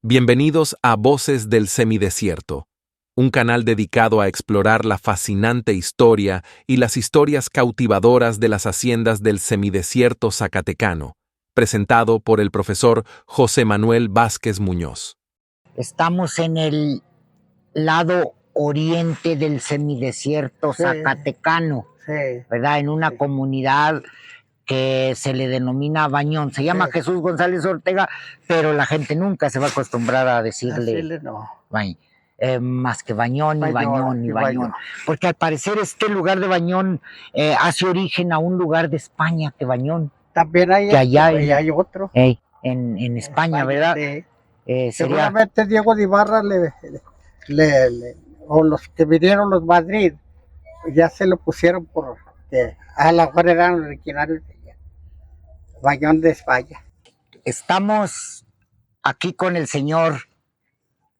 Bienvenidos a Voces del Semidesierto, un canal dedicado a explorar la fascinante historia y las historias cautivadoras de las haciendas del semidesierto zacatecano, presentado por el profesor José Manuel Vázquez Muñoz. Estamos en el lado oriente del semidesierto zacatecano, ¿verdad? En una comunidad que se le denomina Bañón. Se llama Jesús González Ortega, pero la gente nunca se va a acostumbrar a decirle más que Bañón y Bañón y Bañón. Porque al parecer este lugar de Bañón hace origen a un lugar de España que Bañón. También hay, Que allá hay otro. En España, ¿verdad? Sí. Sería... Seguramente Diego de Ibarra o los que vinieron los Madrid, ya se lo pusieron porque a la mejor eran originarios de Bañón de España. Estamos aquí con el señor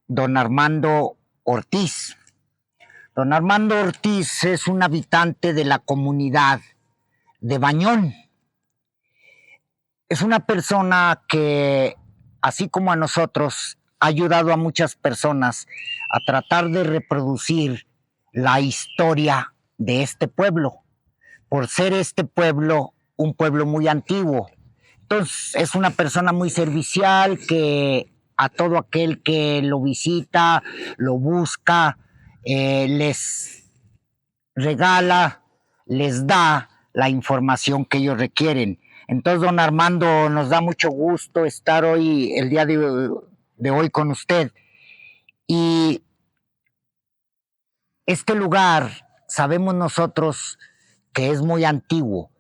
don Armando Ortiz. Don Armando Ortiz es un habitante de la comunidad de Bañón. Es una persona que, así como a nosotros, ha ayudado a muchas personas a tratar de reproducir la historia de este pueblo, por ser este pueblo un pueblo muy antiguo. Entonces es una persona muy servicial que a todo aquel que lo visita, lo busca, les regala, les da la información que ellos requieren. Entonces, don Armando, nos da mucho gusto estar hoy, el día de hoy con usted. Y este lugar, sabemos nosotros que es muy antiguo.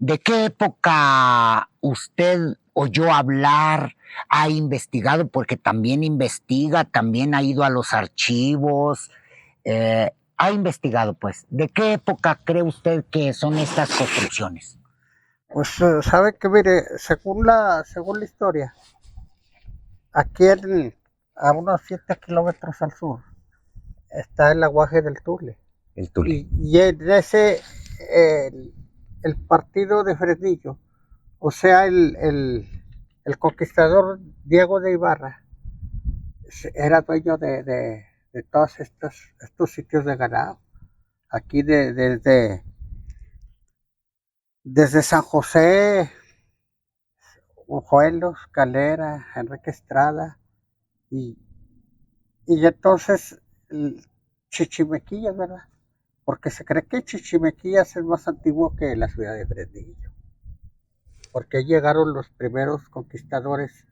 ¿De qué época usted oyó hablar, ha investigado? Porque también investiga, también ha ido a los archivos, ha investigado, pues. ¿De qué época cree usted que son estas construcciones? Pues sabe que mire, según la historia, aquí a unos 7 kilómetros al sur está el aguaje del Tule. El Tule. Y en ese, el partido de Fresnillo, o sea, el conquistador Diego de Ibarra, era dueño de todos estos sitios de ganado. Aquí desde San José, Ujuelos, Calera, Enrique Estrada, y entonces Chichimequillas, ¿verdad? Porque se cree que Chichimequillas es más antiguo que la ciudad de Fresnillo, porque llegaron los primeros conquistadores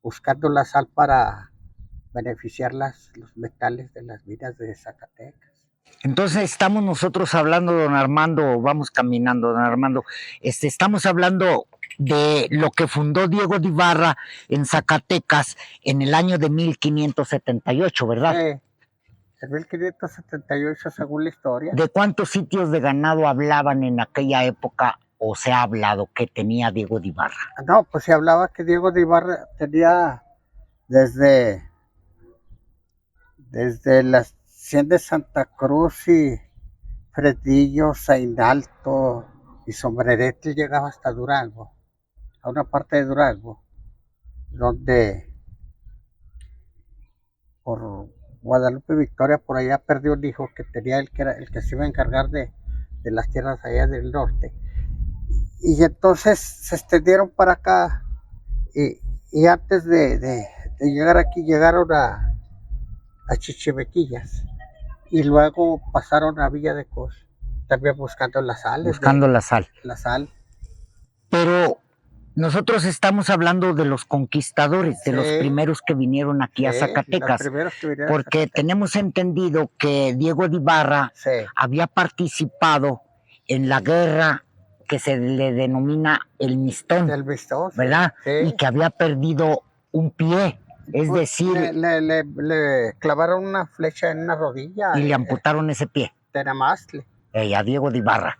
buscando la sal para beneficiar los metales de las minas de Zacatecas. Entonces estamos nosotros hablando, don Armando, vamos caminando, don Armando, estamos hablando de lo que fundó Diego de Ibarra en Zacatecas en el año de 1578, ¿verdad? Sí, en 1578 según la historia. ¿De cuántos sitios de ganado hablaban en aquella época o se ha hablado que tenía Diego de Ibarra? No, pues se hablaba que Diego de Ibarra tenía desde las haciendas de Santa Cruz y Fresnillo, Sainalto y Sombrerete, llegaba hasta Durango, a una parte de Durango, donde por Guadalupe Victoria por allá perdió un hijo que tenía el que se iba a encargar de las tierras allá del norte. Y entonces se extendieron para acá y antes de llegar aquí llegaron a Chichimequillas y luego pasaron a Villa de Cos, también buscando la sal. Buscando la sal. La sal. Pero nosotros estamos hablando de los conquistadores, de los primeros que vinieron aquí a Zacatecas, porque tenemos entendido que Diego de Ibarra había participado en la guerra que se le denomina el Mistón, ¿verdad? Y que había perdido un pie, es decir... Le clavaron una flecha en una rodilla. Y le amputaron ese pie. Tenamastle. A Diego de Ibarra.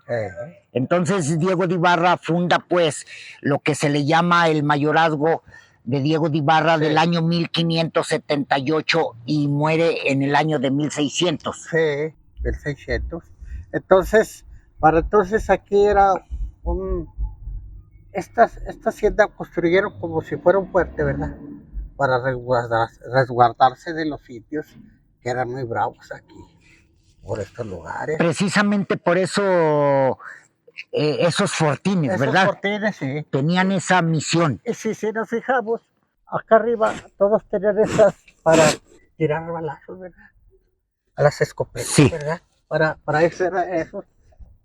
Entonces Diego de Ibarra funda pues lo que se le llama el mayorazgo de Diego de Ibarra del año 1578 y muere en el año de 1600. Sí, 1600. Entonces, para entonces aquí era esta hacienda construyeron como si fuera un fuerte, ¿verdad? para resguardarse de los sitios que eran muy bravos aquí, por estos lugares. Precisamente por eso esos fortines, Esos ¿verdad? fortines, sí. Tenían esa misión. Y si nos fijamos, acá arriba todos tenían esas para tirar balazos, ¿verdad? A las escopetas, Sí. ¿verdad? Para eso era eso,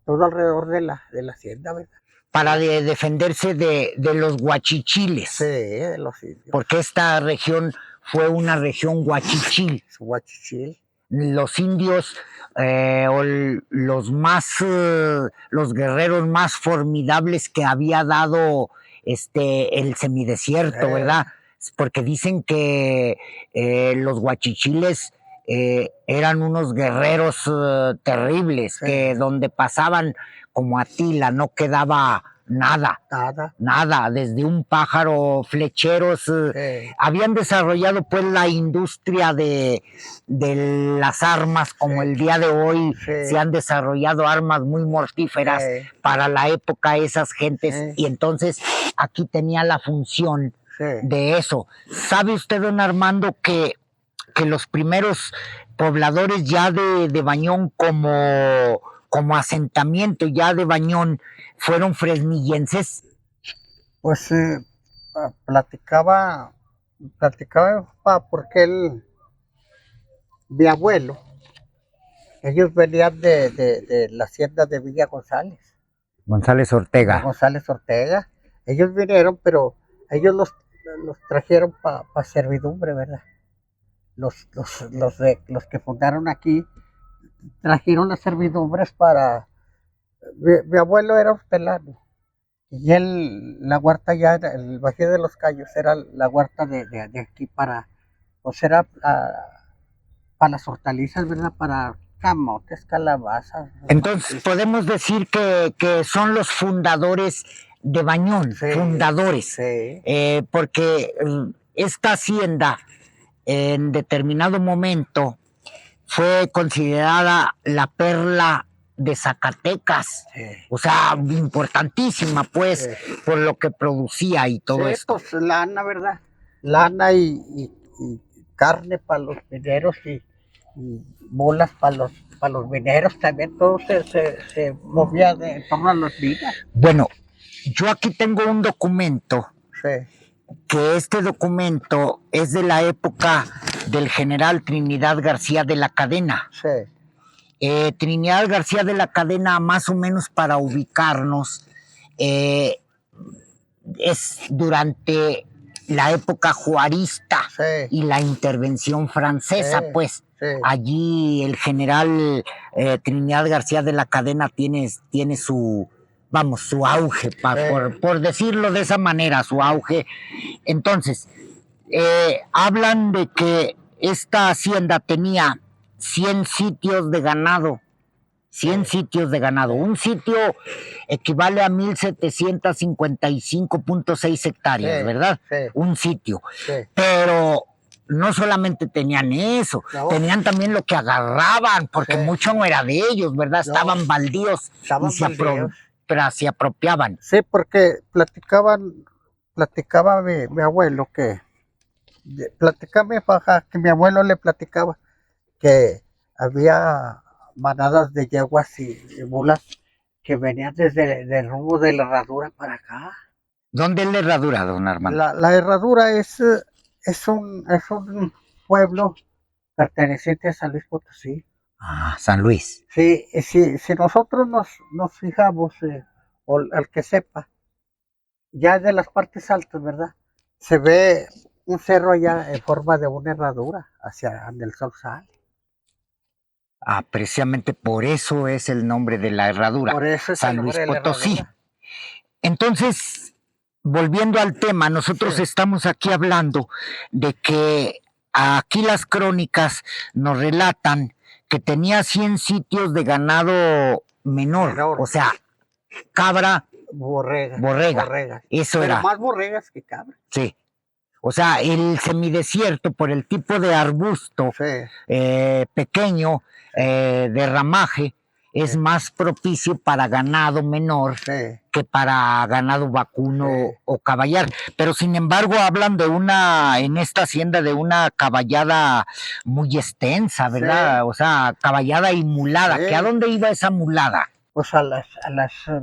todo alrededor de la hacienda, ¿verdad? Para defenderse de los huachichiles. Sí, de los indios. Porque esta región fue una región huachichil. Huachichil. Los indios o los guerreros más formidables que había dado el semidesierto, ¿verdad? Porque dicen que los huachichiles eran unos guerreros terribles, que donde pasaban como Atila no quedaba nada. Nada, desde un pájaro, flecheros, habían desarrollado pues la industria de las armas, como el día de hoy se han desarrollado armas muy mortíferas para la época esas gentes, y entonces aquí tenía la función de eso. ¿Sabe usted, don Armando, que los primeros pobladores ya de Bañón como asentamiento ya de Bañón fueron fresnillenses? Pues platicaba mi papá porque mi abuelo, ellos venían de la hacienda de Villa González. González Ortega. González Ortega. Ellos vinieron, pero ellos los trajeron para servidumbre, ¿verdad? Los que fundaron aquí trajeron las servidumbres para... Mi abuelo era hortelano. Y la huerta ya, el Bajío de los Cayos, era la huerta de aquí para, pues era para las hortalizas, ¿verdad? Para camotes, calabazas. Entonces, podemos decir que son los fundadores de Bañón, fundadores. Sí. Porque esta hacienda, en determinado momento, fue considerada la perla de Zacatecas, o sea, importantísima, pues, por lo que producía y todo esto. Pues lana, ¿verdad? Lana y carne para los mineros y bolas para los mineros, también todo se movía en torno a las minas. Bueno, yo aquí tengo un documento, que este documento es de la época del general Trinidad García de la Cadena. Trinidad García de la Cadena, más o menos para ubicarnos, es durante la época juarista y la intervención francesa, pues. Allí el general Trinidad García de la Cadena tiene su auge, por decirlo de esa manera, su auge. Entonces, hablan de que esta hacienda tenía 100 sitios de ganado. 100 sitios de ganado. Un sitio equivale a 1,755.6 hectáreas, ¿verdad? Un sitio. Pero no solamente tenían eso, tenían también lo que agarraban, porque mucho no era de ellos, ¿verdad? Estaban baldíos y se apropiaban. Sí, porque platicaba mi abuelo que mi abuelo le platicaba que había manadas de yeguas y mulas que venían desde el rumbo de la herradura para acá. ¿Dónde es la herradura, don Armando? La herradura es un pueblo perteneciente a San Luis Potosí. Ah, San Luis. Sí, si nosotros nos fijamos, o el que sepa, ya de las partes altas, ¿verdad? Se ve un cerro allá en forma de una herradura hacia donde el sol sale. Ah, precisamente por eso es el nombre de la herradura. Por eso es San Luis Potosí. Entonces, volviendo al tema, nosotros estamos aquí hablando de que aquí las crónicas nos relatan que tenía 100 sitios de ganado menor. O sea, cabra, borrega. Eso pero era. Más borregas que cabra. Sí. O sea, el semidesierto, por el tipo de arbusto pequeño, de ramaje, es más propicio para ganado menor Sí, que para ganado vacuno Sí. o caballar. Pero sin embargo hablan de en esta hacienda de una caballada muy extensa, ¿verdad? Sí. O sea, caballada y mulada. Sí. ¿Que a dónde iba esa mulada? Pues a las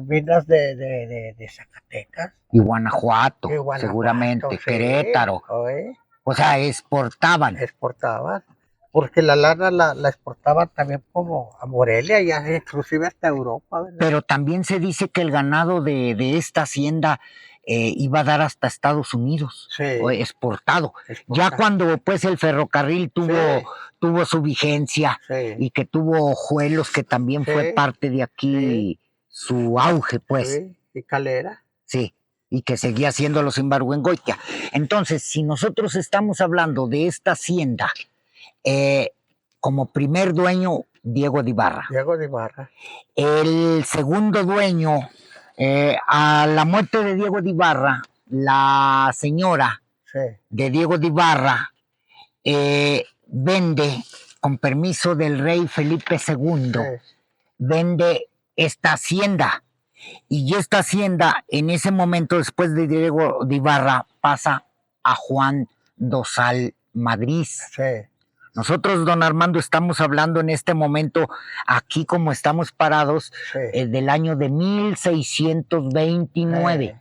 minas de Zacatecas, Y Guanajuato, de Guanajuato, seguramente, sí, Querétaro. oye, O sea, exportaban. exportaban, porque la lana la exportaban también como a Morelia y inclusive hasta Europa, ¿verdad? Pero también se dice que el ganado de esta hacienda iba a dar hasta Estados Unidos, Sí. o exportado. Ya Exportaba. cuando pues el ferrocarril tuvo su vigencia Sí. y que tuvo Ojuelos, que también fue Sí. parte de aquí su auge, pues, Sí, y Calera. sí, y que seguía haciéndolo sin Barguengoitia. Entonces, si nosotros estamos hablando de esta hacienda, como primer dueño, Diego de Ibarra. Diego de Ibarra. El segundo dueño, a la muerte de Diego de Ibarra, la señora Sí. de Diego de Ibarra vende, con permiso del rey Felipe II, Sí. vende esta hacienda. Y esta hacienda, en ese momento, después de Diego de Ibarra, pasa a Juan Dosal Madrid. Sí. Nosotros, don Armando, estamos hablando en este momento, aquí como estamos parados, Sí. del año de 1629, Sí.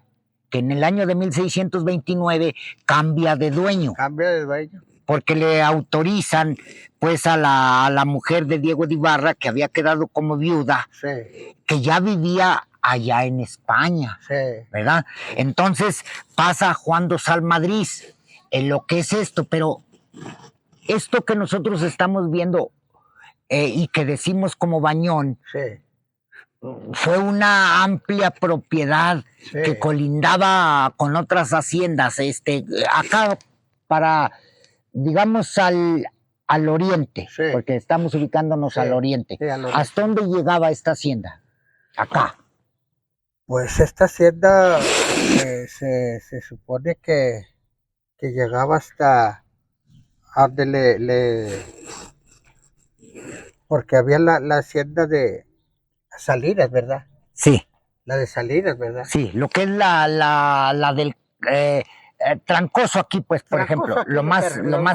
que en el año de 1629 cambia de dueño, Cambia de dueño. porque le autorizan pues a la mujer de Diego de Ibarra, que había quedado como viuda, Sí. que ya vivía allá en España, Sí. ¿verdad? Entonces pasa a Juan Dosal Madrid, en lo que es esto, pero esto que nosotros estamos viendo y que decimos como Bañón, Sí. fue una amplia propiedad Sí. que colindaba con otras haciendas, acá para, digamos, al oriente, Sí. porque estamos ubicándonos Sí. al oriente. Sí, al oriente. ¿Hasta dónde llegaba esta hacienda? Acá. Pues esta hacienda se supone que llegaba hasta a donde porque había la hacienda de Salinas, ¿verdad? Sí, La de Salinas, ¿verdad? sí, lo que es la del Trancoso aquí, pues, por Trancoso ejemplo, aquí lo más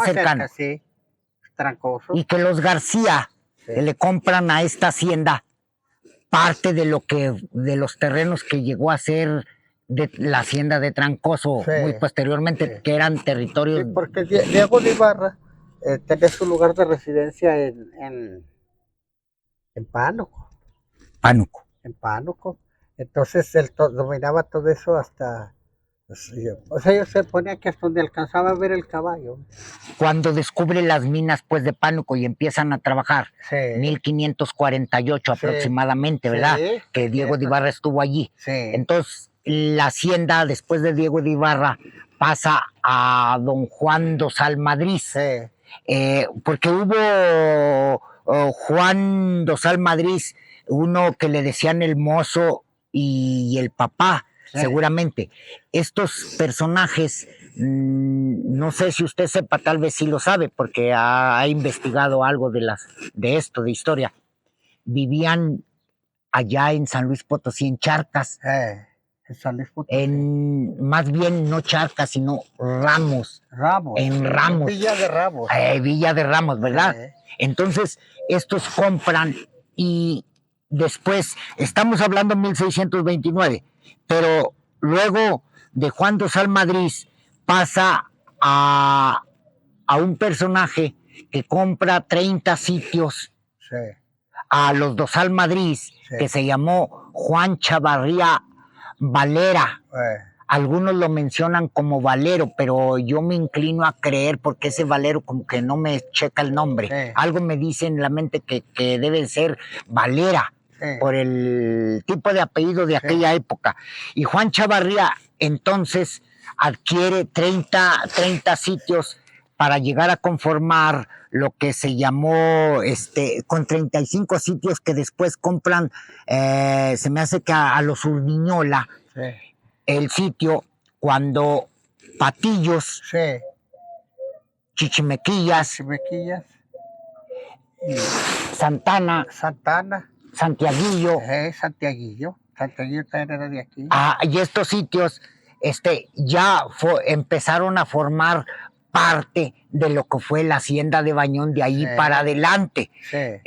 cercano. cerca, sí. Trancoso. Y que los García Sí. le compran a esta hacienda parte de los terrenos que llegó a ser de la hacienda de Trancoso Sí. muy posteriormente, Sí. que eran territorios. Sí, porque Diego de Ibarra tenía su lugar de residencia en Pánuco. Pánuco. En Pánuco. Entonces él dominaba todo eso hasta. Pues, o sea, ellos se ponían que hasta donde alcanzaba a ver el caballo. Cuando descubre las minas pues de Pánuco y empiezan a trabajar, Sí. 1548 Sí. aproximadamente, ¿verdad? Sí, Que Diego de cierto. Ibarra estuvo allí. Sí. Entonces, la hacienda, después de Diego de Ibarra, pasa a don Juan Dosal Madrid. Sí. Porque hubo Juan Dosal Madrid, uno que le decían el mozo y el papá, Sí. seguramente. Estos personajes, no sé si usted sepa, tal vez sí lo sabe, porque ha investigado algo de esto, de historia. Vivían allá en San Luis Potosí, en Charcas, En San Luis Potosí. más bien no Charcas, sino Ramos. Ramos. En Ramos. Villa de Ramos. Villa de Ramos, ¿verdad? Sí. Entonces, estos compran y después, estamos hablando de 1629, pero luego de Juan Dosal Madrid pasa a un personaje que compra 30 sitios Sí. a los Dosal Madrid, que se llamó Juan Chavarría Valera. Algunos lo mencionan como Valero, pero yo me inclino a creer porque ese Valero como que no me checa el nombre. Sí. Algo me dice en la mente que debe ser Valera, Sí. por el tipo de apellido de aquella época. Y Juan Chavarría entonces adquiere 30 sitios para llegar a conformar lo que se llamó, con 35 sitios que después compran, se me hace que a los Urdiñola, Sí. el sitio, cuando Patillos, Sí. Chichimequillas, Chimequillas. Santana, Santana. Santiaguillo. Santiaguillo. Santiaguillo también era de aquí. Y estos sitios ya empezaron a formar parte de lo que fue la hacienda de Bañón de ahí para adelante. Sí.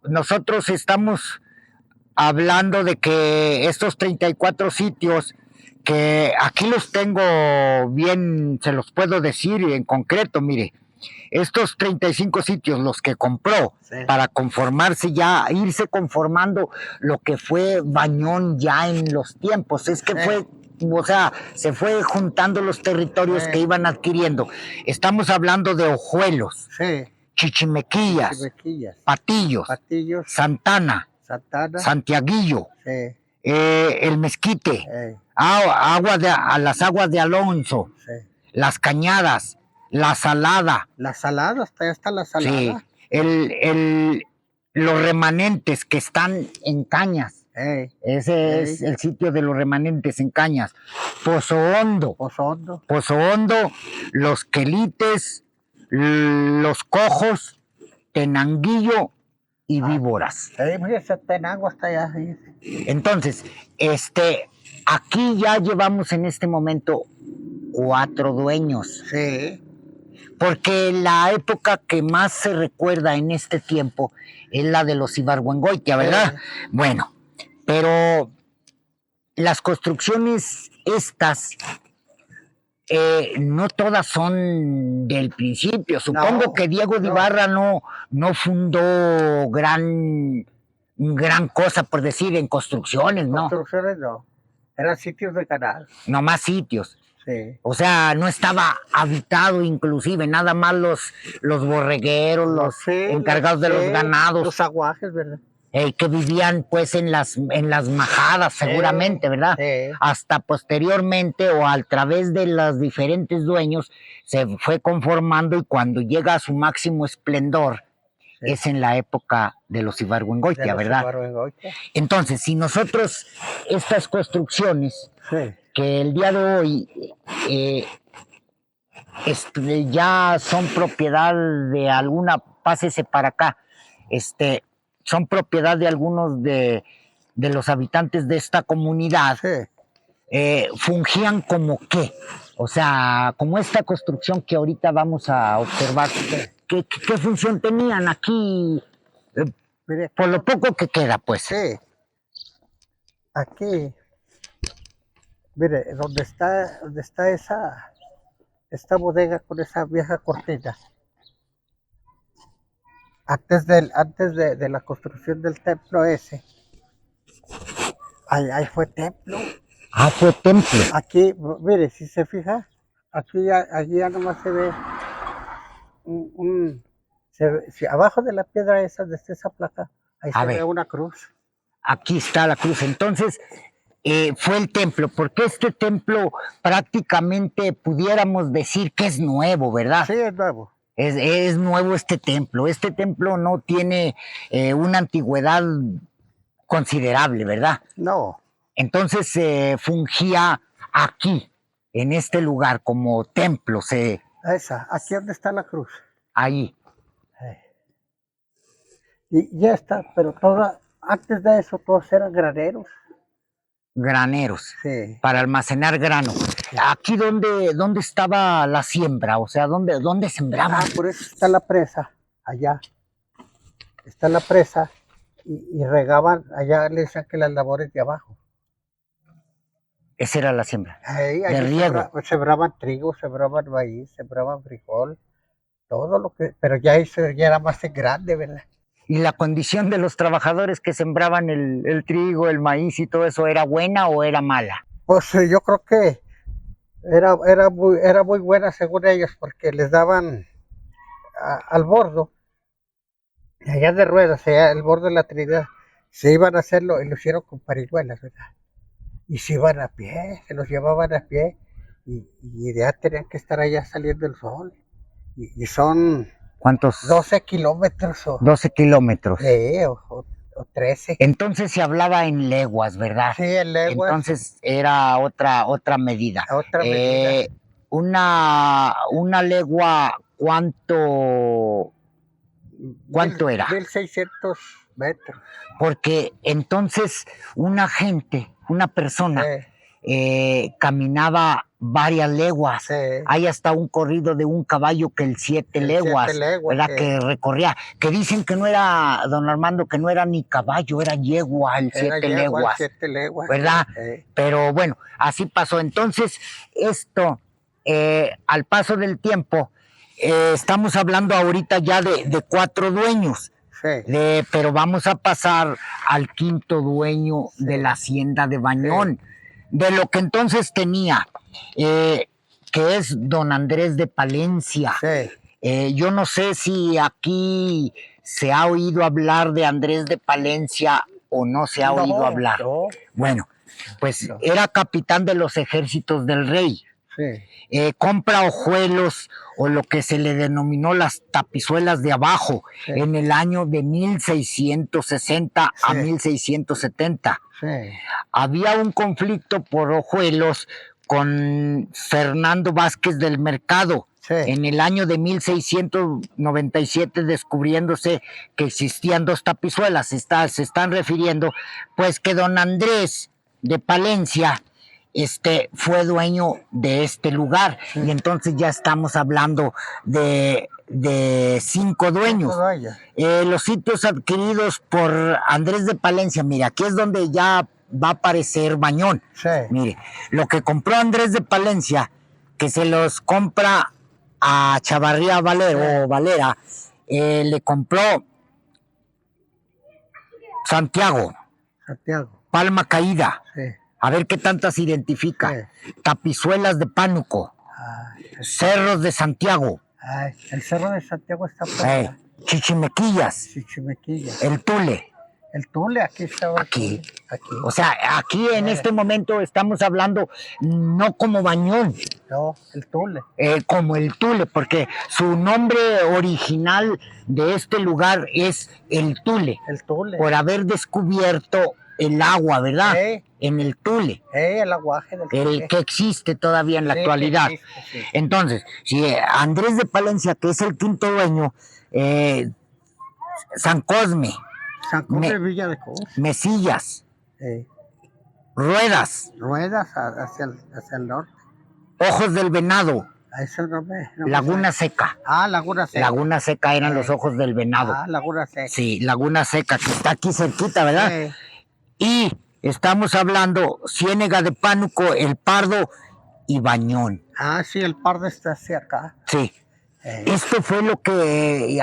Nosotros estamos hablando de que estos 34 sitios, que aquí los tengo bien, se los puedo decir en concreto, mire, estos 35 sitios, los que compró para conformarse ya, irse conformando lo que fue Bañón ya en los tiempos, es que fue, o sea, se fue juntando los territorios que iban adquiriendo. Estamos hablando de Ojuelos, Chichimequillas, Patillos, Santana, Santiaguillo, el Mezquite, las aguas de Alonso, las Cañadas, la Salada. La Salada, hasta allá está la Salada. Sí, los remanentes que están en Cañas. Ese es el sitio de los remanentes en Cañas. Pozo Hondo, los Quelites, los Cojos, Tenanguillo y Víboras. Ese Tenango hasta allá. Entonces, aquí ya llevamos en este momento 4 dueños. Sí. Porque la época que más se recuerda en este tiempo es la de los Ibargüengoitia, ¿verdad? Bueno, pero las construcciones estas no todas son del principio. Supongo que Diego de Ibarra no fundó gran cosa, por decir, en construcciones, ¿no? Construcciones no. Eran sitios de canal. No más sitios. Sí. O sea, no estaba habitado inclusive, nada más los borregueros, los encargados de los ganados. Los aguajes, ¿verdad? Que vivían pues en las majadas seguramente, ¿verdad? Hasta posteriormente o a través de los diferentes dueños se fue conformando, y cuando llega a su máximo esplendor es en la época de los Ibargüengoitia, ¿verdad? Entonces, si nosotros estas construcciones que el día de hoy ya son propiedad de alguna, pásese para acá, son propiedad de algunos de los habitantes de esta comunidad, fungían como qué, o sea, como esta construcción que ahorita vamos a observar, ¿qué función tenían aquí? Por lo poco que queda, pues. Sí. Aquí, mire, donde está esta bodega con esa vieja cortina, antes de la construcción del templo ese, ahí fue templo. Fue templo. Aquí, mire, si se fija, allí ya nomás se ve abajo de la piedra esa, desde esa placa, ahí se ve una cruz. Aquí está la cruz. Entonces, fue el templo, porque este templo prácticamente pudiéramos decir que es nuevo, ¿verdad? Sí, es nuevo. Es nuevo este templo. Este templo no tiene una antigüedad considerable, ¿verdad? No. Entonces fungía aquí, en este lugar, como templo. Aquí donde está la cruz. Ahí. Y ya está, pero antes de eso todos eran graneros. Graneros, sí, para almacenar grano. Aquí ¿dónde estaba la siembra, o sea, ¿dónde sembraban? Por eso está la presa, allá. Está la presa y regaban, allá le decían que las labores de abajo. Esa era la siembra. De riego. Sembraban trigo, sembraban maíz, sembraban frijol, todo lo que, pero ya eso ya era más grande, ¿verdad? ¿Y la condición de los trabajadores que sembraban el trigo, el maíz y todo eso, era buena o era mala? Pues yo creo que era muy buena según ellos, porque les daban al bordo, allá de ruedas, allá el bordo de la Trinidad, se iban a hacerlo y lo hicieron con parihuelas, ¿verdad? Y se iban a pie, se los llevaban a pie y ya tenían que estar allá saliendo el sol. Y son... ¿Cuántos? 12 kilómetros. 12 kilómetros. O 13. Entonces se hablaba en leguas, ¿verdad? Sí, en leguas. Entonces era otra medida. Otra medida. Una legua, ¿cuánto era? 1600 metros. Porque entonces una persona, caminaba varias leguas. Sí. Hay hasta un corrido de un caballo que el 7 leguas, 7 leguas, ¿verdad? Que recorría, que dicen que no era, don Armando, que no era ni caballo, era yegua el 7 leguas, 7 leguas, ¿verdad? Pero bueno, así pasó. Entonces, esto, al paso del tiempo, estamos hablando ahorita ya de 4 dueños. Sí. Pero vamos a pasar al 5.º dueño de la hacienda de Bañón, de lo que entonces tenía, que es don Andrés de Palencia. Sí. Yo no sé si aquí se ha oído hablar de Andrés de Palencia o no se ha oído hablar. No. Bueno, pues era capitán de los ejércitos del rey. Sí. Compra hojuelos o lo que se le denominó las tapizuelas de abajo, Sí. en el año de 1660 a 1670. Sí. Había un conflicto por hojuelos con Fernando Vázquez del Mercado. Sí. En el año de 1697, descubriéndose que existían 2 tapizuelas, se están refiriendo pues que don Andrés de Palencia fue dueño de este lugar. Sí. Y entonces ya estamos hablando de 5 dueños. Los sitios adquiridos por Andrés de Palencia, mira, aquí es donde ya va a aparecer Bañón. Sí. Mire, lo que compró Andrés de Palencia, que se los compra a Chavarría Valera, le compró Santiago, Palma Caída. Sí. A ver qué tantas identifica. Sí. Tapizuelas de Pánuco. Cerros de Santiago. El Cerro de Santiago está por allá. Chichimequillas. El Tule. El Tule, aquí está. Aquí. O sea, aquí en este momento estamos hablando no como Bañón. No, el Tule. Como el Tule, porque su nombre original de este lugar es el Tule. El Tule. Por haber descubierto el agua, ¿verdad? En el Tule. El aguaje del Tule. El que existe todavía en la actualidad. Existe. Entonces, si Andrés de Palencia, que es el 5.º dueño, San Cosme, Villa de Cruz, Mesillas, Ruedas hacia el norte, Ojos del Venado, eso no Laguna Seca. Laguna Seca. Laguna Seca eran los Ojos del Venado. Laguna Seca. Sí, Laguna Seca, que está aquí cerquita, ¿verdad? Y estamos hablando Ciénega de Pánuco, El Pardo y Bañón. Sí, El Pardo está hacia acá. Sí. Esto fue lo que...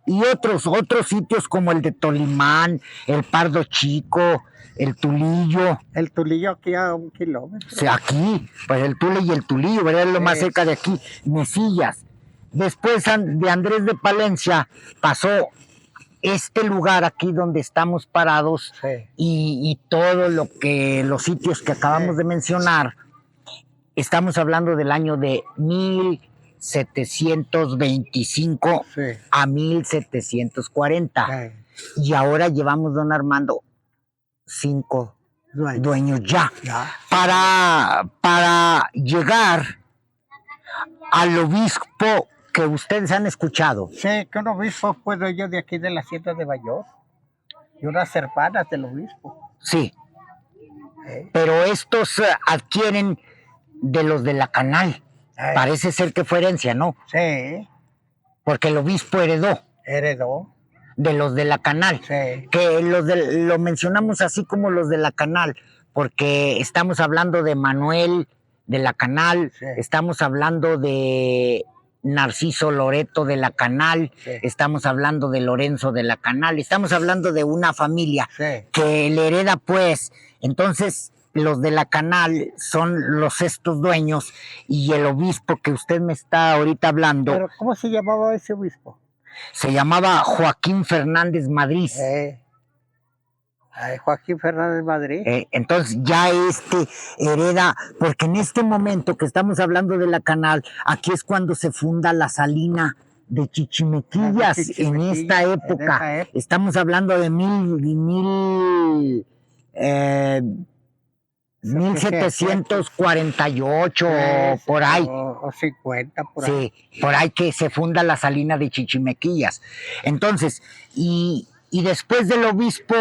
y otros sitios como el de Tolimán, El Pardo Chico, el Tulillo. El Tulillo aquí a 1 kilómetro. Sí, aquí, pues el Tule y el Tulillo, ¿verdad? Es lo más cerca de aquí. Mesillas. Después de Andrés de Palencia pasó este lugar aquí donde estamos parados, y todo los sitios que acabamos de mencionar. Estamos hablando del año de 1725 a 1740. Y ahora llevamos, don Armando, 5 dueños ya. Para llegar al obispo que ustedes han escuchado. Sí, que un obispo fue dueño de aquí de la hacienda de Bañón. Y unas hermanas del obispo. Sí. Pero estos adquieren de los de la Canal. Parece ser que fue herencia, ¿no? Sí. Porque el obispo heredó. De los de la Canal. Sí. Que lo mencionamos así como los de la Canal, porque estamos hablando de Manuel de la Canal, estamos hablando de Narciso Loreto de la Canal, estamos hablando de Lorenzo de la Canal, estamos hablando de una familia que le hereda, pues. Entonces, los de la Canal son los 6 dueños, y el obispo que usted me está ahorita hablando. ¿Pero cómo se llamaba ese obispo? Se llamaba Joaquín Fernández Madrid. Joaquín Fernández Madrid. Entonces ya hereda, porque en este momento que estamos hablando de la Canal, aquí es cuando se funda la salina de Chichimequillas, en esta época. Estamos hablando de 1748, por ahí. O 50, por ahí. Sí, por ahí que se funda la salina de Chichimequillas. Entonces, y Y después del obispo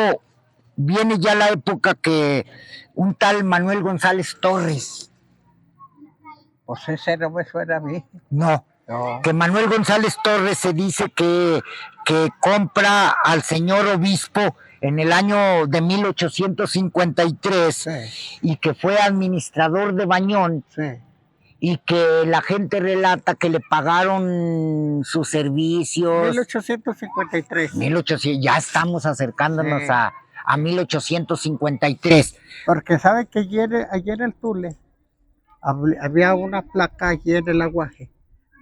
viene ya la época que un tal Manuel González Torres, Pues ese no me suena a mí. no, No. que Manuel González Torres se dice que compra al señor obispo en el año de 1853 Sí, y que fue administrador de Bañón sí. y que la gente relata que le pagaron sus servicios. 1853. 1800, ya estamos acercándonos Sí. a 1853. Porque sabe que ayer en el Tule había una placa allí en el aguaje,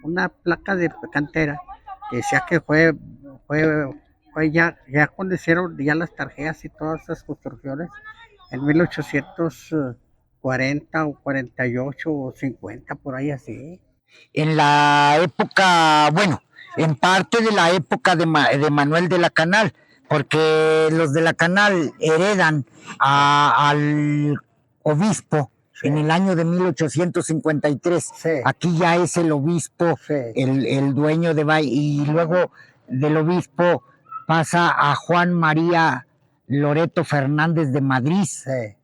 una placa de cantera, que decía que fue ya cuando hicieron ya las tarjetas y todas esas construcciones, en 1840 o 48 o 50, por ahí así. En la época, bueno, en parte de la época de Manuel de la Canal, porque los de la Canal heredan al obispo Sí. en el año de 1853. Sí. Aquí ya es el obispo, Sí. el dueño de Valle, y luego del obispo pasa a Juan María Loreto Fernández de Madrid. Sí.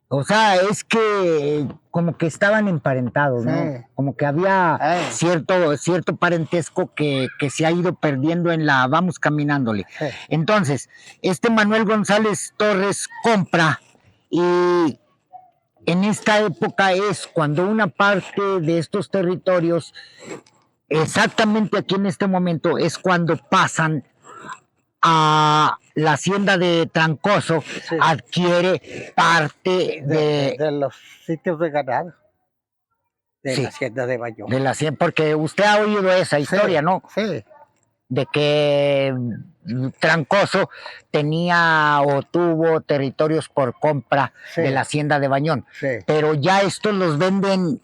O sea, es que como que estaban emparentados, ¿no? Sí. Como que había cierto parentesco que se ha ido perdiendo en la vamos caminándole. Sí. Entonces, este Manuel González Torres compra y en esta época es cuando una parte de estos territorios, exactamente aquí en este momento, es cuando pasan a la hacienda de Trancoso, Sí. adquiere parte de los sitios de ganado de Sí. la hacienda de Bayón. de la hacienda, porque usted ha oído esa historia, Sí, ¿no? sí, De que Trancoso tenía o tuvo territorios por compra Sí. de la hacienda de Bañón. sí. Pero ya estos los venden,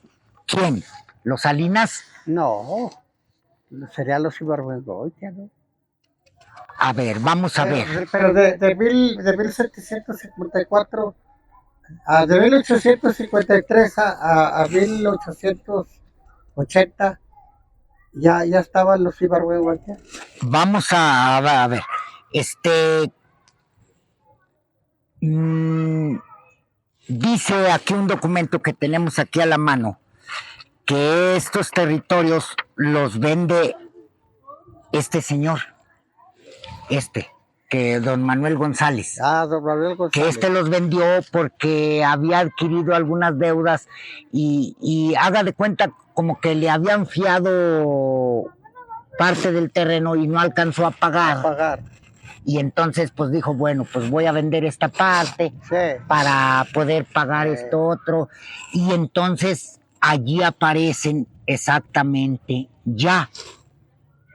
¿quién? ¿Los Salinas? No, serían los Ibargüengoitia, ¿no? A ver, vamos a ver. Pero de 1754 de 1853 a 1880 ya estaban los Ibargüengoitia. Vamos a ver. Dice aquí un documento que tenemos aquí a la mano que estos territorios los vende este señor, que don Manuel González. Don Manuel González. Que los vendió porque había adquirido algunas deudas y haga de cuenta como que le habían fiado parte del terreno y no alcanzó a pagar. Y entonces pues dijo, bueno, pues voy a vender esta parte para poder pagar esto otro. Y entonces allí aparecen exactamente ya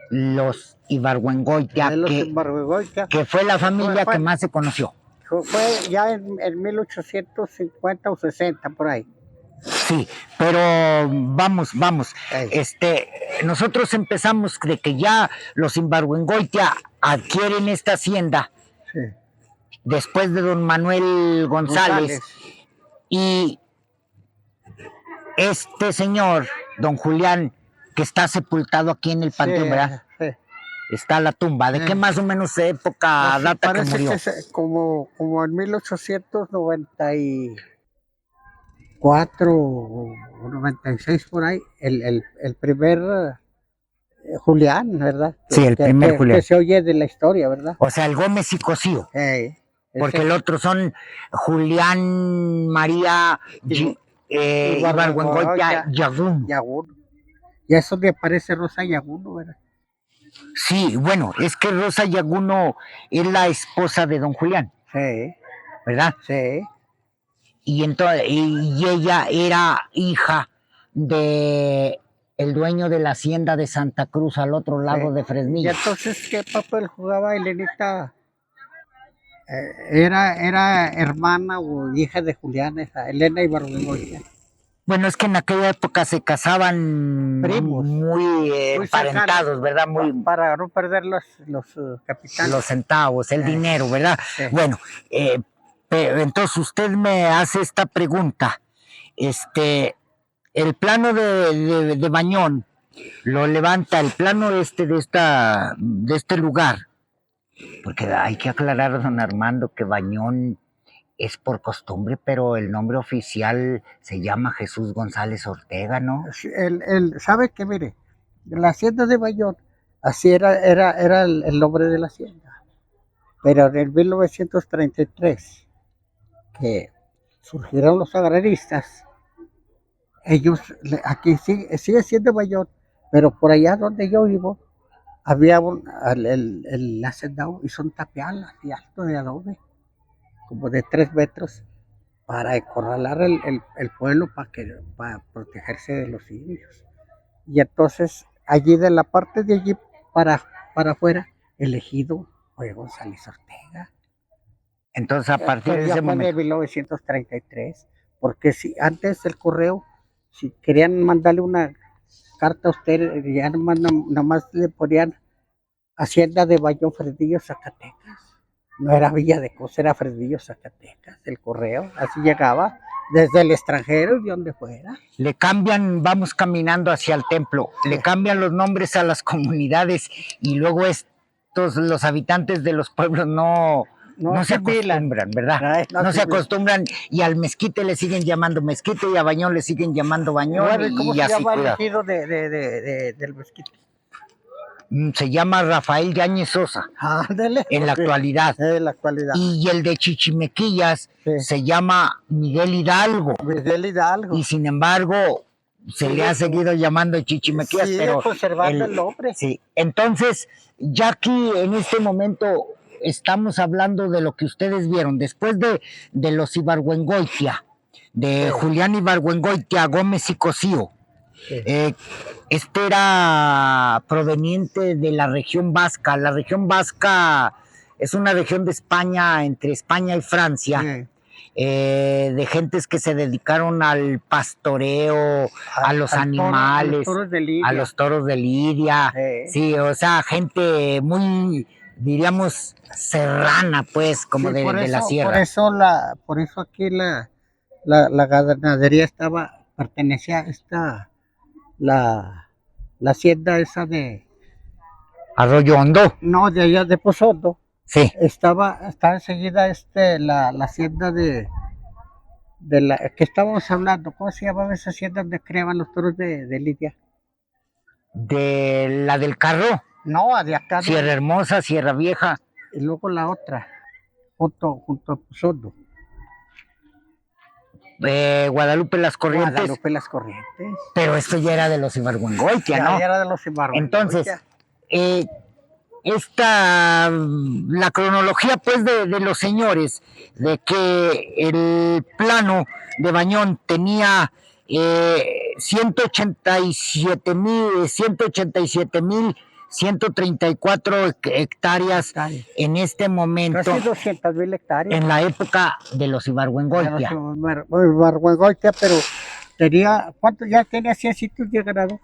los Ibargüengoitia, que fue la familia que más se conoció. Fue ya en 1850 o 60, por ahí. Sí, pero vamos. Nosotros empezamos de que ya los Ibargüengoitia adquieren esta hacienda después de don Manuel González. Y este señor, don Julián, que está sepultado aquí en el panteón, ¿verdad? Sí. Está la tumba. ¿De qué más o menos época data que murió? Parece que como en 1894 o 96 por ahí, el primer Julián, ¿verdad? Sí, el primer Julián. Que se oye de la historia, ¿verdad? O sea, el Gómez y Cosío. Porque el otro son Julián María Ibargüengoitia Yagún. Y eso me parece Rosa Yaguno, ¿verdad? Sí, bueno, es que Rosa Yaguno es la esposa de don Julián. Sí. ¿Verdad? Sí. Y ella era hija de el dueño de la hacienda de Santa Cruz al otro lado de Fresnillo. ¿Y entonces qué papel jugaba Elenita? Era hermana o hija de Julián, esa Elena Ibargüengoitia. Bueno, es que en aquella época se casaban primos, muy emparentados, ¿verdad? Para no perder los capitales. Los centavos, el dinero, ¿verdad? Sí. Bueno, pero entonces usted me hace esta pregunta. El plano de Bañón lo levanta, el plano de este lugar, Porque hay que aclarar, don Armando, que Bañón es por costumbre, pero el nombre oficial se llama Jesús González Ortega, ¿no? ¿Sabe qué? Mire, la hacienda de Bayón, así era el nombre de la hacienda. Pero en el 1933, que surgieron los agraristas, ellos, aquí sigue siendo Bayón, pero por allá donde yo vivo, había el hacendado hizo un tapial así alto de adobe, como de 3 metros, para acorralar el pueblo, para protegerse de los indios. Y entonces, allí de la parte de allí para afuera, el ejido fue González Ortega. Entonces, a partir de Ya ese fue de momento, 1933, porque si antes el correo, si querían mandarle una carta a usted, ya nomás le ponían Hacienda de Bayón Fresnillo, Zacatecas. No era Villa de Cosa, era Fresnillo, Zacatecas, el correo. Así llegaba desde el extranjero y de donde fuera. le cambian, vamos caminando hacia el templo, le cambian los nombres a las comunidades y luego los habitantes de los pueblos no se acostumbran, ¿verdad? Ay, no se acostumbran y al mezquite le siguen llamando mezquite y a Bañón le siguen llamando Bañón. Bueno, ¿y cómo y se así llama el queda. ejido del mezquite? Se llama Rafael Yáñez Sosa Ándale. en la actualidad. En la actualidad. Y el de Chichimequillas Sí. se llama Miguel Hidalgo. Miguel Hidalgo. Y sin embargo, se le ha seguido llamando Chichimequillas, Sigue pero conservando el nombre. sí. Entonces, ya aquí en este momento estamos hablando de lo que ustedes vieron después de los Ibargüengoitia, de Julián Ibargüengoitia, Gómez y Cosío. Sí. Este era proveniente de la región vasca. La región vasca es una región de España, entre España y Francia. Sí. De gentes que se dedicaron al pastoreo, a los animales, a los toros de Lidia. Sí, o sea, gente muy, diríamos, serrana, pues, como Sí, de la sierra. Por eso aquí la ganadería pertenecía a la hacienda esa de... Arroyo Hondo. No, de allá de Pozondo. Sí. Está enseguida la hacienda de la que estábamos hablando. ¿Cómo se llamaba esa hacienda donde criaban los toros de Lidia? De la del Carro. No, de acá. Sierra Hermosa, Sierra Vieja. Y luego la otra, junto a Pozondo. Guadalupe Las Corrientes. Guadalupe Las Corrientes. Pero esto ya era de los Ibargüengoitia, ¿no? Ya era de los Ibargüengoitia. Entonces, la cronología pues de los señores, de que el plano de Bañón tenía 187,134 hectáreas en este momento. Casi 200,000 hectáreas. En la época de los Ibargüengoitia. Ibargüengoitia, pero ¿cuánto ya tenía 100 sitios de ganado?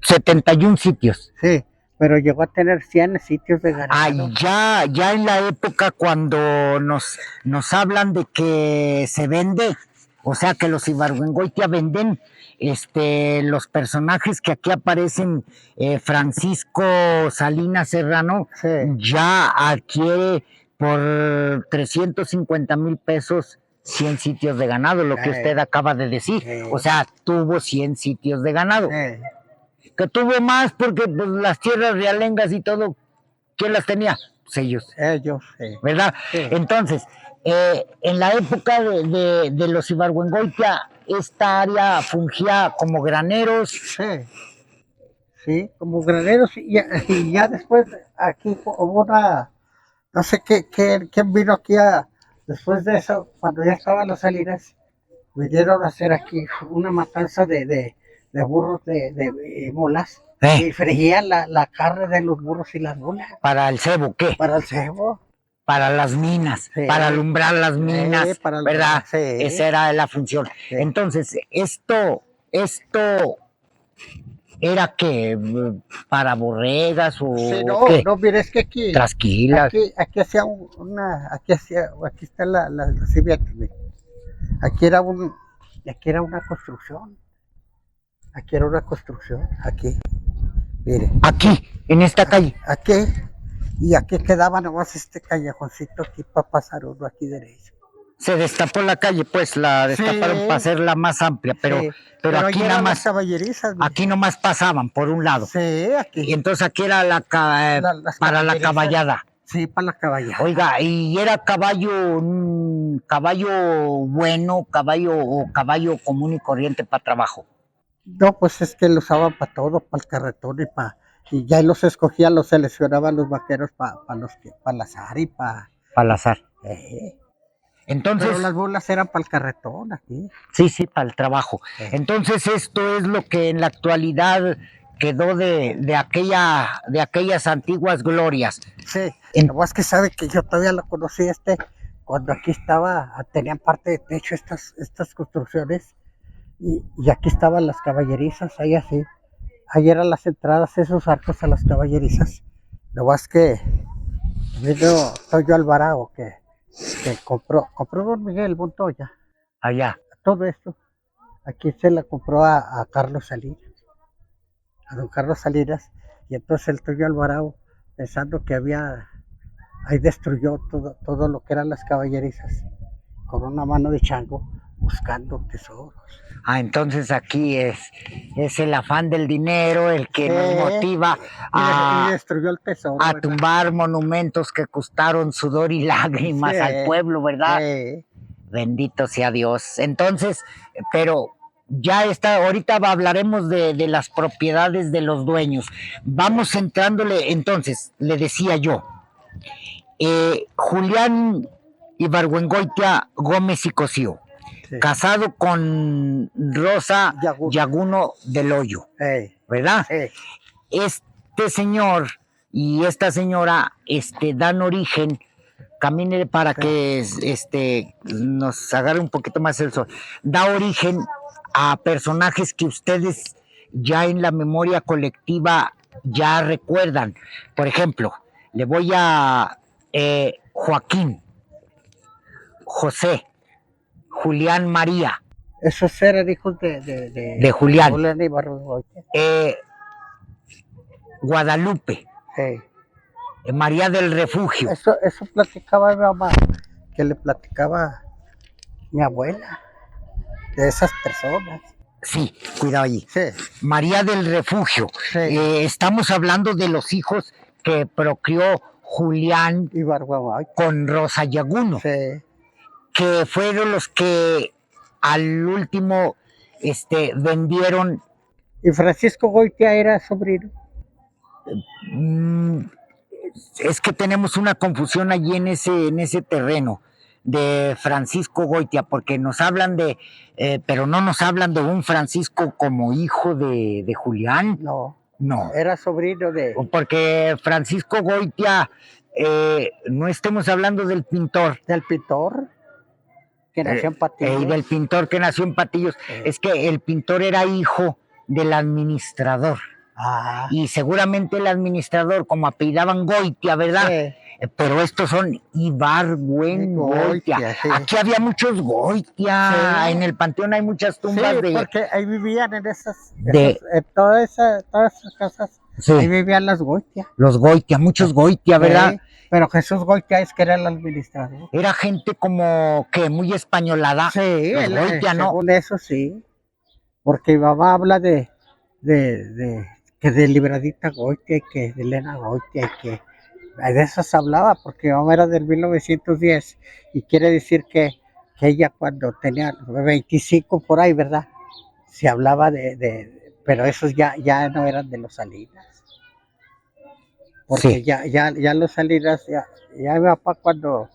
71 sitios. Sí, pero llegó a tener 100 sitios de ganado. Ya en la época cuando nos hablan de que se vende, o sea que los Ibargüengoitia venden, los personajes que aquí aparecen, Francisco Salinas Serrano, Sí. ya adquiere por 350,000 pesos 100 sitios de ganado, lo que usted acaba de decir. O sea, tuvo 100 sitios de ganado. Que tuvo más porque pues, las tierras realengas y todo, ¿quién las tenía? Pues ellos. Sí. ¿Verdad? Sí. Entonces, en la época de los Ibargüengoitia, esta área fungía como graneros. Sí, como graneros. Y ya después aquí hubo no sé quién vino aquí después de eso, cuando ya estaban las salinas, vinieron a hacer aquí una matanza de burros de mulas. Y freían la carne de los burros y las mulas. ¿Para el cebo qué? Para el cebo. Para las minas, para alumbrar las minas, ¿verdad? Sí. Esa era la función. Sí. Entonces, esto era que para borregas o sí, no, mire, es que aquí trasquilas. Aquí hacía aquí está la aquí era una construcción. Aquí era una construcción, aquí. Mire. Aquí, en esta calle. Aquí. Y aquí quedaba nomás este callejoncito aquí para pasar uno aquí derecho. Se destapó la calle, pues la destaparon Sí. para hacerla más amplia, pero, Sí, pero aquí allí nada eran las más, caballerizas. aquí nomás pasaban por un lado. Sí, Y aquí. entonces aquí era Las para la caballerizas. caballada. Sí, para la caballada. Oiga, ¿y era caballo, caballo bueno, caballo común y corriente para trabajo? No, pues es que lo usaban para todo, para el carretón y ya los escogía, los seleccionaban los vaqueros para lazar y para. Para el azar. Pero Entonces, las bolas eran para el carretón aquí. sí, para el trabajo. Entonces, esto es lo que en la actualidad quedó de aquellas antiguas glorias. Sí, En- nomás que sabe que yo todavía lo conocí cuando aquí tenían parte de techo estas construcciones y aquí estaban las caballerizas, ahí así. Ahí eran las entradas, esos arcos a las caballerizas. Nomás que vino Toyo Alvarado que compró Don Miguel Montoya, allá. todo esto. Aquí se la compró a Carlos Salinas, a don Carlos Salinas, y entonces el Toyo Alvarado, pensando que ahí destruyó todo lo que eran las caballerizas, con una mano de chango, buscando tesoros. Entonces aquí es el afán del dinero el que nos motiva Y destruyó el tesoro. a ¿verdad? tumbar monumentos que costaron sudor y lágrimas al pueblo, ¿verdad? Sí. Bendito sea Dios. Entonces, pero ya está, ahorita hablaremos de las propiedades de los dueños. Vamos entrándole, entonces, le decía yo, Julián Ibargüengoitia Gómez y Cosío, Sí. casado con Rosa Yaguno del Hoyo, ¿verdad? Sí. Este señor y esta señora dan origen, camine para que nos agarre un poquito más el sol, da origen a personajes que ustedes ya en la memoria colectiva ya recuerdan. Por ejemplo, le voy a Joaquín, José, Julián María. Esos eran hijos de Julián. Julián Ibargüengoitia. Guadalupe, María del Refugio. Eso platicaba mi mamá, que le platicaba mi abuela, de esas personas. Sí, cuidado allí. Sí. María del Refugio. Sí. Estamos hablando de los hijos que procreó Julián Ibargüengoitia. con Rosa Yaguno, Sí. que fueron los que al último vendieron. Y Francisco Goitia era sobrino. Es que tenemos una confusión allí en ese terreno de Francisco Goitia, porque nos hablan pero no nos hablan de un Francisco como hijo de Julián. No. Era sobrino de. Porque Francisco Goitia, no estemos hablando del pintor. Del pintor que nació en Patillos. Y del pintor que nació en Patillos. Es que el pintor era hijo del administrador. Y seguramente el administrador, como apellidaban Goitia, ¿verdad? Sí. Pero estos son Ibargüengoitia. Sí. Aquí había muchos Goitia. Sí. En el panteón hay muchas tumbas Sí, porque ahí vivían en de todas esas casas. Sí. Ahí vivían las Goitia. Los Goitia, muchos Goitia, ¿verdad? Sí, pero Jesús Goitia es que era el administrador. Era gente como que muy españolada. Sí, los Goitia, ¿no? según eso sí. Porque mi mamá habla que de Libradita Goitia y que de Elena Goitia y que de esas hablaba, porque mi mamá era del 1910 y quiere decir que ella cuando tenía 25 por ahí, ¿verdad? Se hablaba pero esos ya no eran de los Salinas. Porque Sí. ya los Salinas, ya mi papá cuando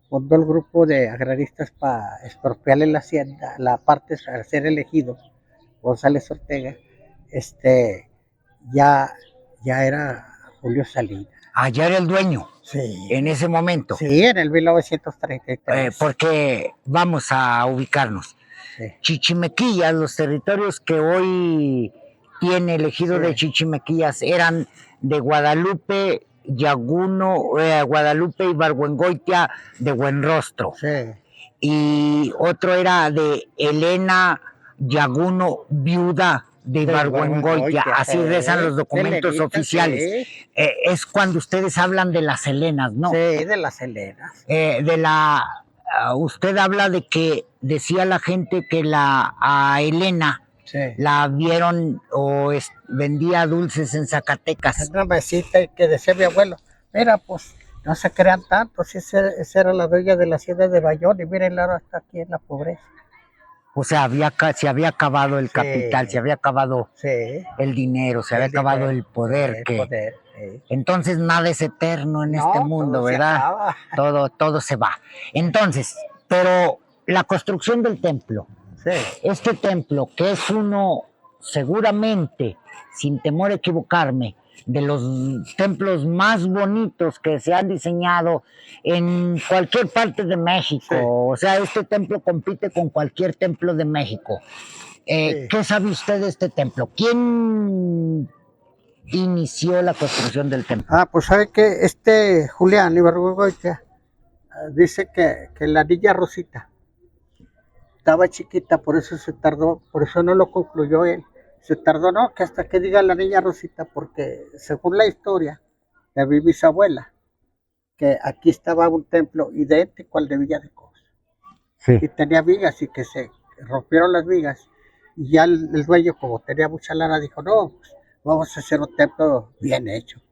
fundó el grupo de agraristas para expropiarle la hacienda, la parte para ser elegido, González Ortega, ya era Julio Salinas. Ya era el dueño. Sí. En ese momento. Sí, en el 1933. Porque vamos a ubicarnos. Sí. Chichimequillas, los territorios que hoy tiene el ejido Sí. de Chichimequillas eran de Guadalupe Yaguno, Guadalupe Ibargüengoitia de Buenrostro. Sí. Y otro era de Elena Yaguno, viuda de Ibargüengoitia, así rezan los documentos Selenita, oficiales. sí. Es cuando ustedes hablan de las Helenas, ¿no? Sí, de las Helenas. Usted habla de que decía la gente que a Helena Sí. la vieron o vendía dulces en Zacatecas. Una mesita que decía mi abuelo, mira, pues no se crean tanto, si esa era la dueña de la hacienda de Bayón y miren, ahora está aquí en la pobreza. O sea, se había acabado el Sí. capital, se había acabado Sí. el dinero, se había acabado el poder. Sí. Entonces nada es eterno en este mundo, todo se ¿verdad? acaba. Todo se va. Entonces, pero la construcción del templo, Sí. este templo que es uno, seguramente, sin temor a equivocarme, de los templos más bonitos que se han diseñado en cualquier parte de México. Sí. O sea, este templo compite con cualquier templo de México. Sí. ¿Qué sabe usted de este templo? ¿Quién inició la construcción del templo? Pues sabe que Julián Ibargüengoitia dice que la niña Rosita estaba chiquita, por eso se tardó, por eso no lo concluyó él. Se tardó, no, que hasta que diga la niña Rosita, porque según la historia de mi bisabuela, que aquí estaba un templo idéntico al de Villa de Cos. Sí. Y tenía vigas y que se rompieron las vigas. Y ya el dueño, como tenía mucha lana, dijo, no, pues, vamos a hacer un templo bien hecho.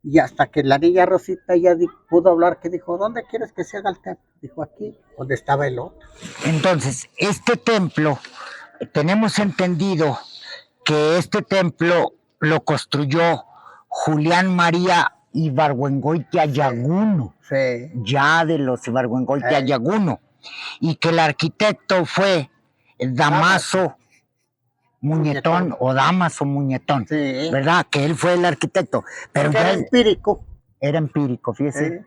Y hasta que la niña Rosita ya pudo hablar, que dijo, ¿dónde quieres que se haga el templo? Dijo, aquí, donde estaba el otro. Entonces, este templo, tenemos entendido que este templo lo construyó Julián María Ibargüengoitia Yaguno, Sí. ya de los Ibargüengoitia Yaguno, y que el arquitecto fue Damaso Muñetón o Damaso Muñetón, Sí. ¿verdad? Que él fue el arquitecto. Pero era empírico. Era empírico, fíjese.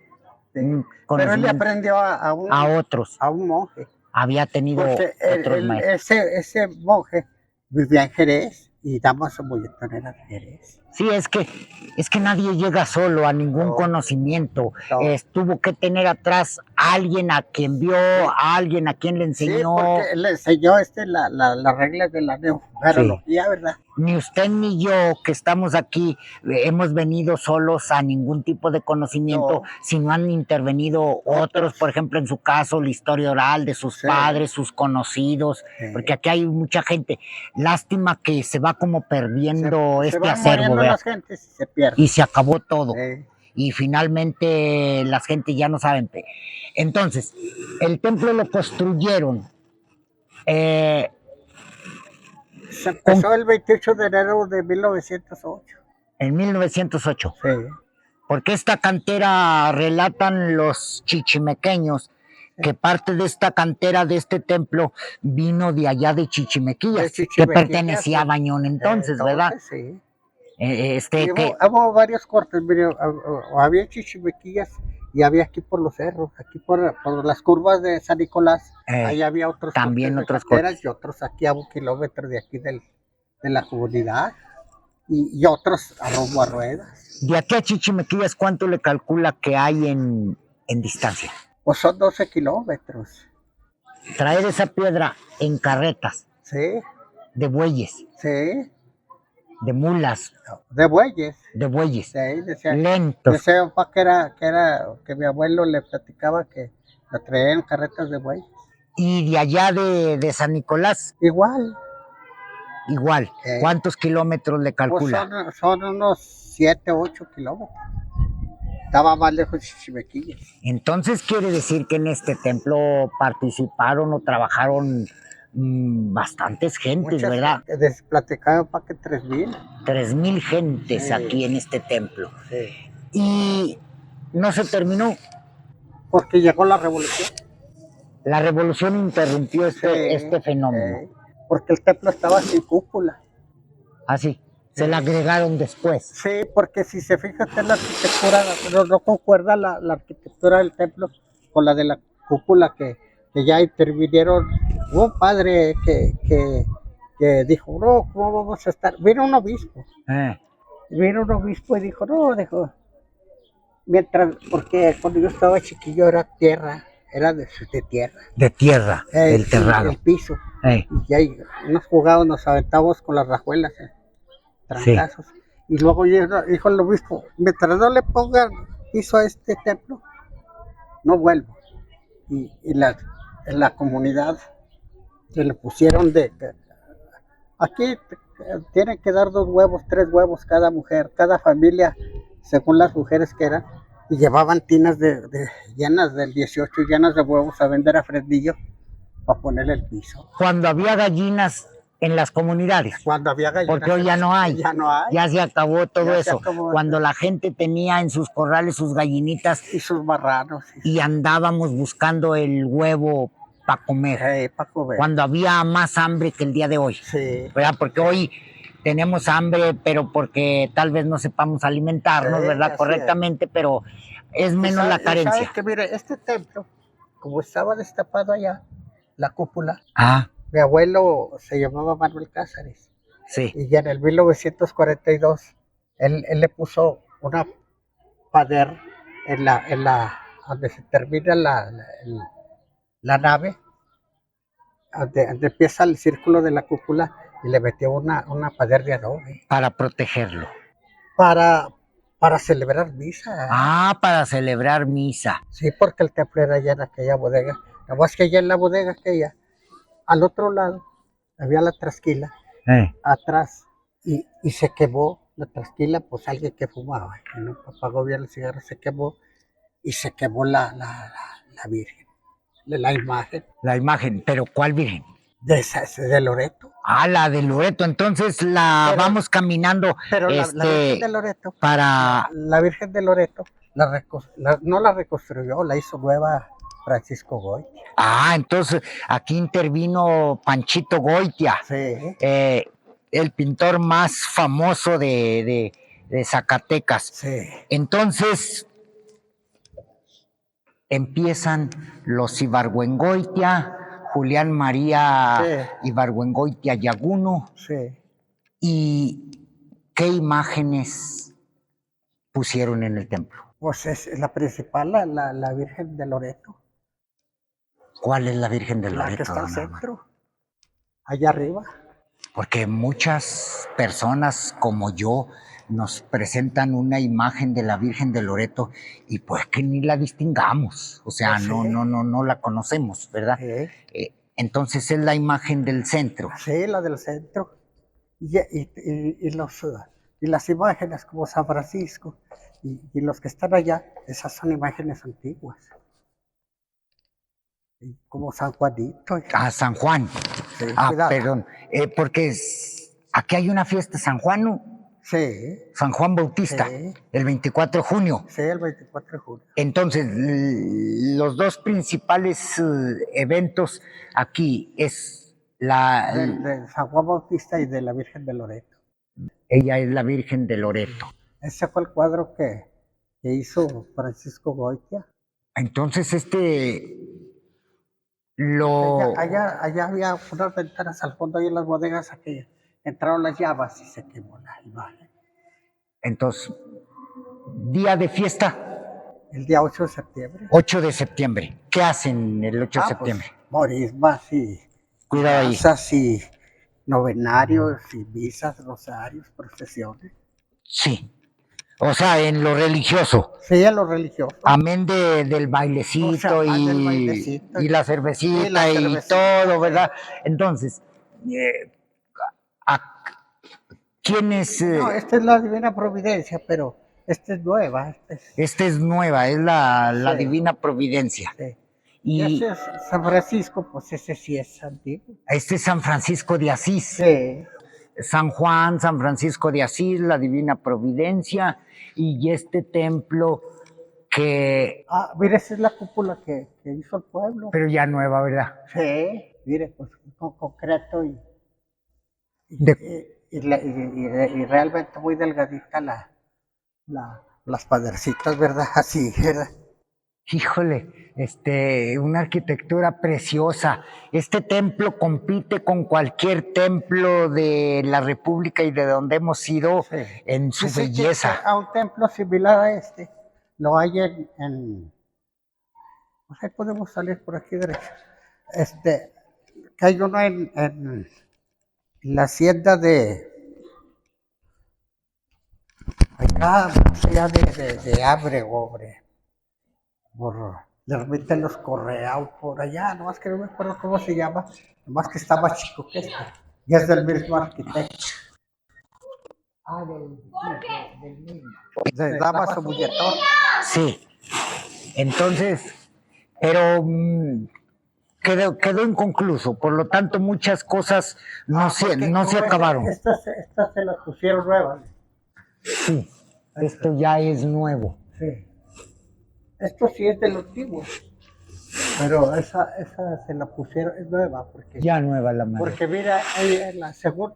Sí. Pero él le aprendió a otros. A un monje. Había tenido otros maestros. Ese monje vivía en Jerez y Damaso Muñetón era de Jerez. Sí, es que nadie llega solo a ningún conocimiento. No. Tuvo que tener atrás a alguien a quien vio, a alguien a quien le enseñó. Sí, porque le enseñó las reglas de la neumología, ¿verdad? Ni usted ni yo, que estamos aquí, hemos venido solos a ningún tipo de conocimiento, sino han intervenido otros, por ejemplo, en su caso, la historia oral de sus padres, sus conocidos, porque aquí hay mucha gente. Lástima que se va como perdiendo este acervo, ¿verdad? Las gentes y se pierde. Y se acabó todo. Y finalmente las gentes ya no saben. Entonces, el templo lo construyeron. Se empezó el 28 de enero de 1908. En 1908. Sí. Porque esta cantera, relatan los chichimequeños, que parte de esta cantera de este templo vino de allá de Chichimequillas, que pertenecía a Bañón entonces, ¿verdad? Sí. Hubo varios cortes, mire, había Chichimequillas y había aquí por los cerros, aquí por las curvas de San Nicolás, ahí había otros también cortes otros cortes y otros aquí a 1 kilómetro de aquí de la comunidad y otros a rumbo a Ruedas. De aquí a Chichimequillas, ¿cuánto le calcula que hay en distancia? Pues son 12 kilómetros. Traer esa piedra en carretas. Sí. De bueyes. Sí. De mulas. De bueyes. De bueyes. Sí, decía, lentos. Decía que mi abuelo le platicaba que lo traían en carretas de bueyes. ¿Y de allá de San Nicolás? Igual. ¿Cuántos kilómetros le calcula? Pues son unos 7, 8 kilómetros. Estaba más lejos de Chichimequillas. Entonces quiere decir que en este templo participaron o trabajaron bastantes gentes, ¿verdad? Platicaban para que 3,000. 3,000 gentes aquí en este templo. Sí. Y no se terminó. Porque llegó la revolución. La revolución interrumpió este fenómeno. Porque el templo estaba sin cúpula. Así. Se la agregaron después. Sí, porque si se fija usted la arquitectura, no concuerda la arquitectura del templo con la de la cúpula que ya intervinieron. Hubo un padre que dijo, no, ¿cómo vamos a estar? Vino un obispo. Vino un obispo y dijo, porque cuando yo estaba chiquillo era tierra, era de tierra. De tierra, el Sí, terrado. el piso. Eh, Y ahí nos jugábamos, nos aventábamos con las rajuelas, trancazos. Y luego dijo el obispo, mientras no le pongan piso a este templo, no vuelvo. Y en la comunidad se le pusieron aquí tienen que dar 2 huevos, 3 huevos cada mujer, cada familia, según las mujeres que eran, y llevaban tinas llenas del 18, llenas de huevos a vender a Fresnillo para ponerle el piso. Cuando había gallinas en las comunidades. Cuando había gallinas. Porque hoy ya no hay. Ya no hay. Ya se acabó todo Ya se eso. acabó. Cuando la gente tenía en sus corrales sus gallinitas Y sus marranos. y andábamos buscando el huevo para comer. Para comer. Cuando había más hambre que el día de hoy. Sí. ¿Verdad? Porque hoy tenemos hambre, pero porque tal vez no sepamos alimentarnos, Sí, ¿verdad? así Correctamente, pero es menos la carencia. ¿Sabes que mire, este templo, como estaba destapado allá, la cúpula, mi abuelo se llamaba Manuel Cázares. Sí. Y ya en el 1942, él le puso una pader en donde se termina la nave, donde empieza el círculo de la cúpula, y le metió una pader de adobe. Para protegerlo. Para celebrar misa. Para celebrar misa. Sí, porque el templo era allá en aquella bodega. Nada más que allá en la bodega aquella, al otro lado, había la trasquila, atrás, y se quemó la trasquila, pues alguien que fumaba, que no apagó bien el cigarro, se quemó, y se quemó la Virgen, la imagen. La imagen, pero ¿cuál Virgen? De Loreto. La de Loreto, entonces vamos caminando. Pero la Virgen de Loreto, para... la Virgen de Loreto, no la reconstruyó, la hizo nueva Francisco Goitia. Entonces aquí intervino Panchito Goitia, Sí. El pintor más famoso de Zacatecas. Sí. Entonces empiezan los Ibargüengoitia, Julián María Ibargüengoitia Yaguno. Sí. ¿Y qué imágenes pusieron en el templo? Pues es la principal, la Virgen de Loreto. ¿Cuál es la Virgen de Loreto? La que está al centro, allá arriba. Porque muchas personas como yo nos presentan una imagen de la Virgen de Loreto y pues que ni la distingamos, o sea, no la conocemos, ¿verdad? Sí. Entonces es la imagen del centro. Sí, la del centro. Y las imágenes como San Francisco y los que están allá, esas son imágenes antiguas. Como San Juanito. San Juan. Sí, cuidado. Perdón, porque aquí hay una fiesta San Juan, ¿no? Sí. San Juan Bautista, sí. El 24 de junio. Sí, el 24 de junio. Entonces, los dos principales eventos aquí es de San Juan Bautista y de la Virgen de Loreto. Ella es la Virgen de Loreto. Ese fue el cuadro que hizo Francisco Goitia. Entonces, Allá había unas ventanas al fondo, ahí en las bodegas aquellas. Entraron las llamas y se quemó la imagen. Entonces, día de fiesta. El día 8 de septiembre. 8 de septiembre. ¿Qué hacen el 8 de septiembre? Pues, morismas y misas y novenarios y misas, rosarios, procesiones. Sí. O sea, en lo religioso. Sí, en lo religioso. Amén del bailecito, y la cervecita y todo, ¿verdad? Entonces, ¿quién es? No, esta es la Divina Providencia, pero esta es nueva. Esta es nueva, es la Divina Providencia. Sí. Y ese es San Francisco, pues ese sí es antiguo. Este es San Francisco de Asís. Sí. San Juan, San Francisco de Asís, la Divina Providencia, y este templo que... Mire, esa es la cúpula que hizo el pueblo. Pero ya nueva, ¿verdad? Sí, mire, pues con concreto y realmente muy delgadita las padercitas, ¿verdad? Así, ¿verdad? Híjole, una arquitectura preciosa. Este templo compite con cualquier templo de la República y de donde hemos ido en su belleza. A un templo similar a este lo hay Pues ahí podemos salir por aquí derecho. Que hay uno en la hacienda de acá, más allá de Abre, por la ermita de los Correados, por allá, nomás que no me acuerdo cómo se llama, nomás que está más chico que este, y es del mismo arquitecto. Ah, del mismo. De Damaso Bulletón. Sí. Entonces, pero quedó inconcluso, por lo tanto muchas cosas no se acabaron. Estas se las pusieron nuevas. Sí, esto ya es nuevo. Sí. Esto sí es del antiguo, pero esa se la pusieron, es nueva, porque Ya nueva la madre. porque mira, ahí según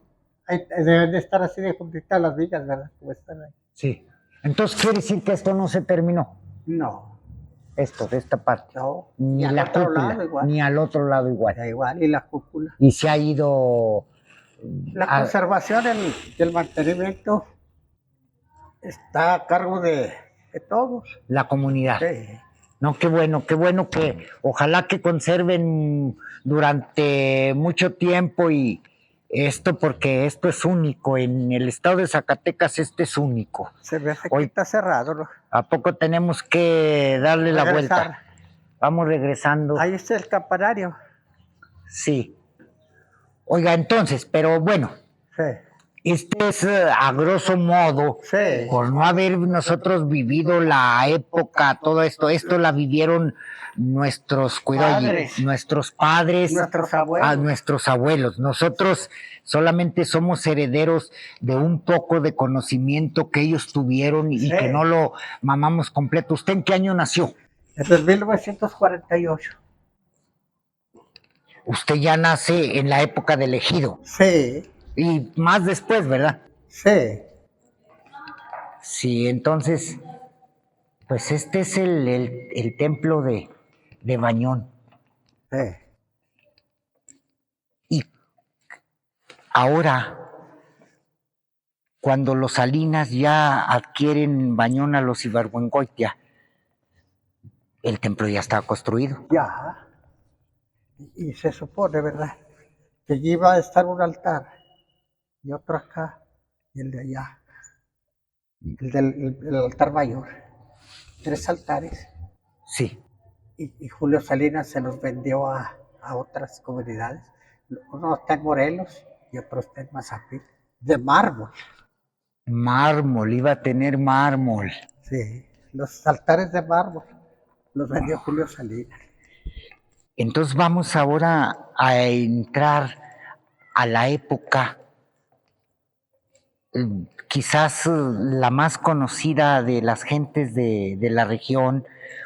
deben de estar así de juntitas las vigas, ¿verdad? Como están ahí. Sí. Entonces quiere decir que esto no se terminó. No, Esto, de esta parte. no, Ni y al la otro cúpula, lado igual. ni al otro lado igual. Da igual, y la cúpula. Y se ha ido. La conservación y el mantenimiento está a cargo de todos. La comunidad. Sí. No, qué bueno que ojalá que conserven durante mucho tiempo y esto porque esto es único, en el estado de Zacatecas este es único. Se ve que Hoy- está cerrado, ¿no? ¿A poco tenemos que darle la Regresar. vuelta? Vamos regresando. Ahí está el campanario. Sí. Oiga, entonces, pero bueno, Sí. este es a grosso modo, Sí. por no haber nosotros vivido la época, todo esto la vivieron nuestros Padres. nuestros padres, Nuestros abuelos. a nuestros abuelos. Nosotros solamente somos herederos de un poco de conocimiento que ellos tuvieron y Sí. que no lo mamamos completo. ¿Usted en qué año nació? Desde 1948. Usted ya nace en la época del ejido Sí, y más después, ¿verdad? sí. Sí, entonces, pues este es el templo de Bañón. Sí. Y ahora, cuando los Salinas ya adquieren Bañón a los Ibargüengoitia, el templo ya estaba construido. Ya. Y se supone, ¿verdad? Que allí iba a estar un altar y otro acá y el de allá. El altar mayor. 3 altares. Sí, Y Julio Salinas se los vendió a otras comunidades. Uno está en Morelos y otro está en Mazapil. De mármol. mármol, iba a tener mármol. Sí. Los altares de mármol los vendió Julio Salinas. Entonces vamos ahora a entrar a la época, quizás la más conocida de las gentes de la región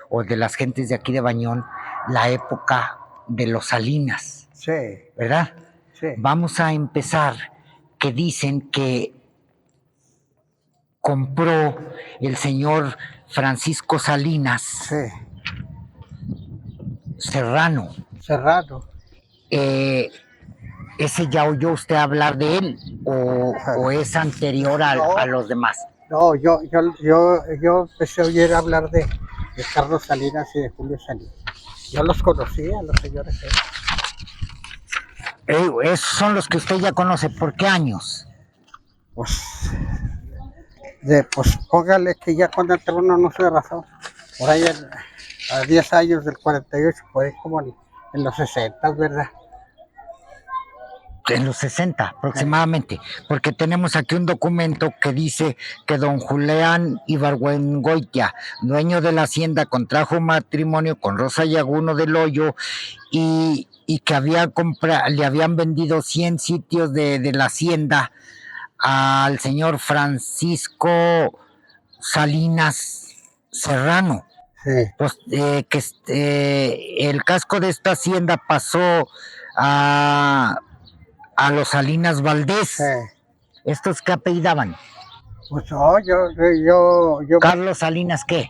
o de las gentes de aquí de Bañón, la época de los Salinas, Sí, ¿verdad? sí. Vamos a empezar que dicen que compró el señor Francisco Salinas Sí. Serrano. Serrano. ¿Ese ya oyó usted hablar de él o es anterior a los demás? No, yo empecé a oír hablar de Carlos Salinas y de Julio Salinas. Yo los conocía, los señores. Esos son los que usted ya conoce. ¿Por qué años? Pues póngale que ya cuando entró uno no se razón. Por ahí a 10 años del 48, por ahí como en los 60, ¿verdad? En los 60 aproximadamente, porque tenemos aquí un documento que dice que don Julián Ibargüengoitia, dueño de la hacienda, contrajo matrimonio con Rosa Yaguno del Hoyo y que le habían vendido 100 sitios de la hacienda al señor Francisco Salinas Serrano. Sí. Pues, el casco de esta hacienda pasó a los Salinas Valdés. Sí. ¿Estos qué apellidaban? Pues no, yo ¿Carlos Salinas qué?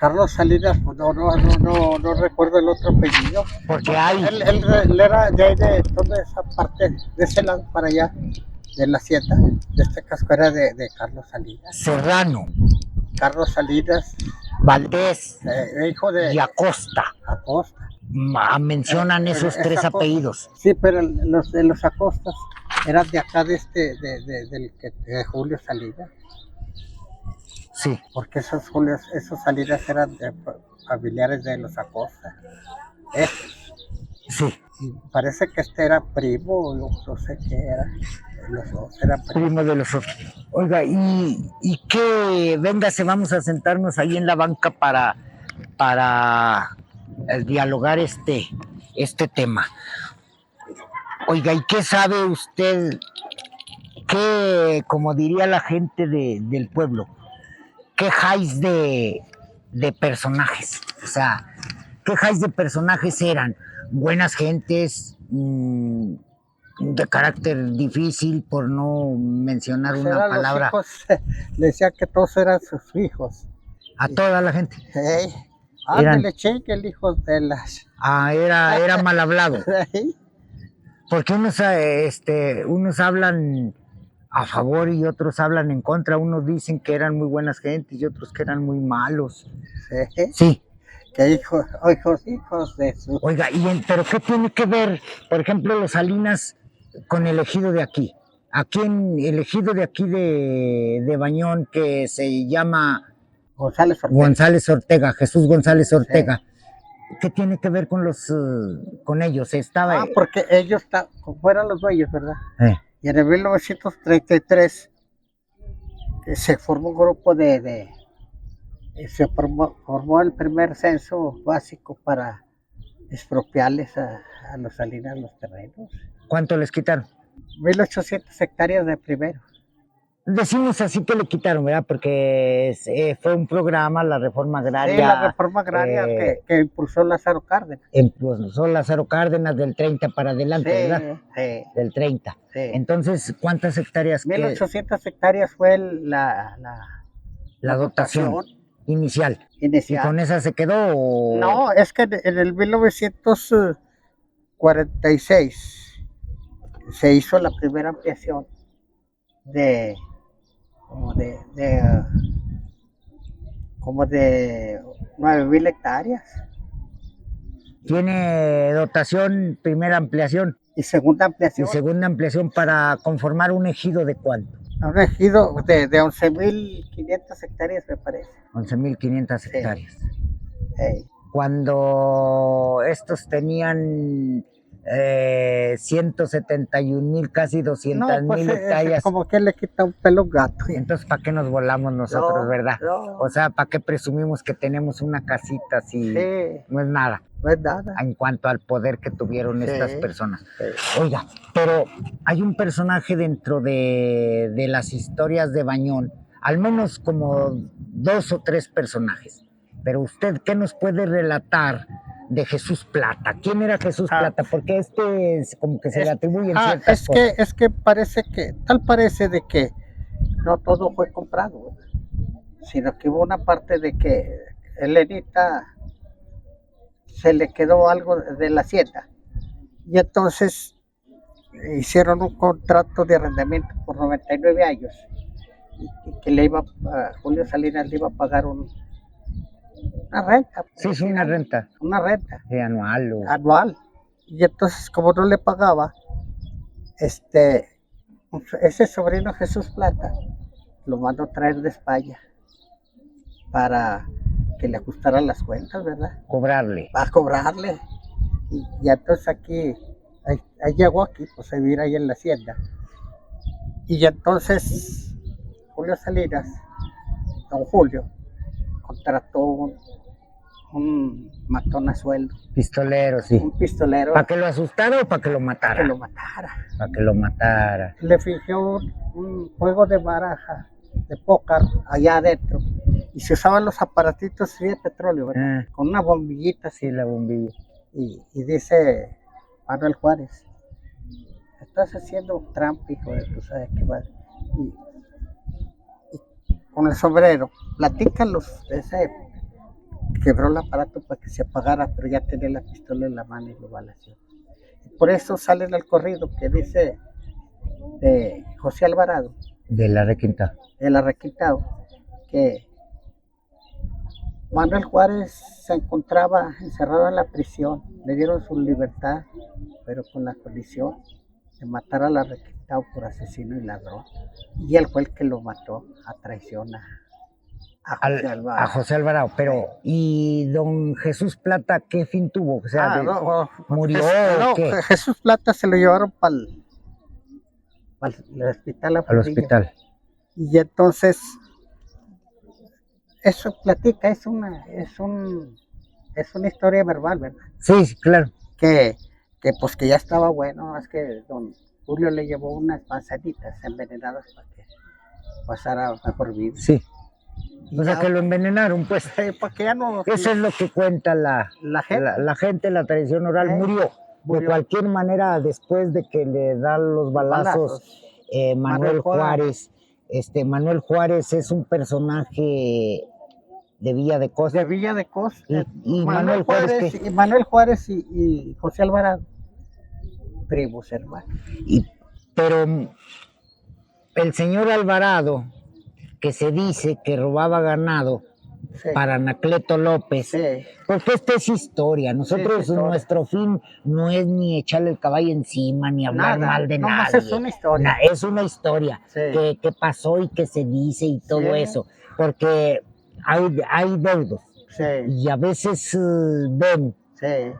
Carlos Salinas, pues no recuerdo el otro apellido. Porque hay... Él era de ahí de toda esa parte, de ese lado para allá, de la hacienda, de este casco era de Carlos Salinas. Serrano. Carlos Salinas, Valdés hijo de y Acosta. Acosta. Mencionan esos Es tres Acosta. apellidos. Sí, pero los Acostas eran de acá, de Julio Salinas, Sí. porque esos Salinas eran familiares de los Acosta. Sí. Y parece que este era primo, no sé qué era. Los dos eran primos. Primo de los otros. Oiga, y que véngase, vamos a sentarnos ahí en la banca para dialogar este tema. Oiga, ¿y qué sabe usted? ¿Qué, como diría la gente del pueblo, qué highs de personajes? O sea, ¿qué highs de personajes eran? Buenas gentes, de carácter difícil, por no mencionar Pues una eran palabra, los hijos, le decía que todos eran sus hijos. a toda la gente. Hey, Eran- ándale, cheque, el hijo de las. Era mal hablado. Hey, Porque unos hablan a favor y otros hablan en contra. Unos dicen que eran muy buenas gentes y otros que eran muy malos. hey, Sí. que hijos de su. Oiga, pero ¿qué tiene que ver, por ejemplo, los Salinas con el ejido de aquí? Aquí en el ejido de aquí de Bañón, que se llama González Ortega. González Ortega, Jesús González Ortega. Sí. ¿Qué tiene que ver con ellos? Porque ellos fueron los dueños, ¿verdad? Y en el 1933 se formó un grupo se formó el primer censo básico para expropiarles a los Salinas los terrenos. ¿Cuánto les quitaron? 1,800 hectáreas de primero. Decimos así que le quitaron, ¿verdad? Porque fue un programa, la reforma agraria. Sí, la reforma agraria que impulsó Lázaro Cárdenas. Impulsó Lázaro Cárdenas del 30 para adelante, Sí, ¿verdad? sí. Del 30. Sí. Entonces, ¿cuántas hectáreas? 1,800 hectáreas fue la dotación inicial. ¿Y con esa se quedó? No, es que en el 1946 se hizo la primera ampliación como de 9,000 hectáreas. Tiene dotación, primera ampliación. Y segunda ampliación. Y segunda ampliación para conformar un ejido de cuánto. Un ejido de 11,500 hectáreas, me parece. 11,500 hectáreas. Hey. Cuando estos tenían 171,000, casi 200,000 hectáreas. Como que le quita un pelo un gato. Entonces, ¿para qué nos volamos nosotros, verdad? No. O sea, ¿para qué presumimos que tenemos una casita si no es nada? No es nada. En cuanto al poder que tuvieron estas personas. Oiga, pero hay un personaje dentro de las historias de Bañón, al menos como 2 o 3 personajes. Pero usted, ¿qué nos puede relatar de Jesús Plata? ¿Quién era Jesús Plata? Porque como que se le atribuyen ciertas cosas. Es que parece de que no todo fue comprado, sino que hubo una parte de que Elenita se le quedó algo de la hacienda y entonces hicieron un contrato de arrendamiento por 99 años y que Julio Salinas le iba a pagar una renta. Sí, es una renta. Una renta. Sí, anual. Anual. Y entonces, como no le pagaba, ese sobrino Jesús Plata lo mandó a traer de España para que le ajustaran las cuentas, ¿verdad? Cobrarle. A cobrarle. Y entonces ahí llegó aquí, pues a vivir ahí en la hacienda. Y entonces Julio Salinas, don Julio, contrató un matón a sueldo. Pistolero, sí. Un pistolero. ¿Para que lo asustara o para que lo matara? Para que lo matara. Para que lo matara. Le fingió un juego de baraja, de póker, allá adentro. Y se usaban los aparatitos de petróleo, ¿verdad? Con una bombillita así. Sí, la bombilla. Y dice Manuel Juárez, estás haciendo un trampa, hijo de tu sabes qué va. Y con el sombrero, platican de esa época. Quebró el aparato para que se apagara, pero ya tenía la pistola en la mano y lo balació. Por eso sale en el corrido que dice de José Alvarado. De la Requintado. De la Requintado, que Manuel Juárez se encontraba encerrado en la prisión, le dieron su libertad, pero con la condición de matar a la Requintado por asesino y ladrón. Y él fue el que lo mató a traición a José Alvarado. A José Alvarado, pero ¿y don Jesús Plata qué fin tuvo? O sea, ¿murió o qué? Jesús Plata se lo llevaron para el hospital. Al hospital. Y entonces, eso platica, es una historia verbal, ¿verdad? Sí, claro. Que pues que ya estaba bueno, es que don Julio le llevó unas manzanitas envenenadas para que pasara mejor vida. Sí. Y O sea, ya, que lo envenenaron, pues. para que ya no... Eso es lo que cuenta la gente. la gente, la tradición oral. Murió. De cualquier manera, después de que le dan los balazos. Manuel Juárez. Manuel Juárez es un personaje de Villa de Cos. De Villa de Cos. Y Manuel Juárez y José Alvarado, primos hermanos. Pero el señor Alvarado, que se dice que robaba ganado, sí, para Anacleto López, sí, porque esta es historia. Nosotros, sí, nuestro fin no es ni echarle el caballo encima, ni hablar mal de nadie. Es una historia. Es una historia, sí, que pasó y que se dice y todo, sí, eso, porque hay deudos, sí, y a veces ven, sí,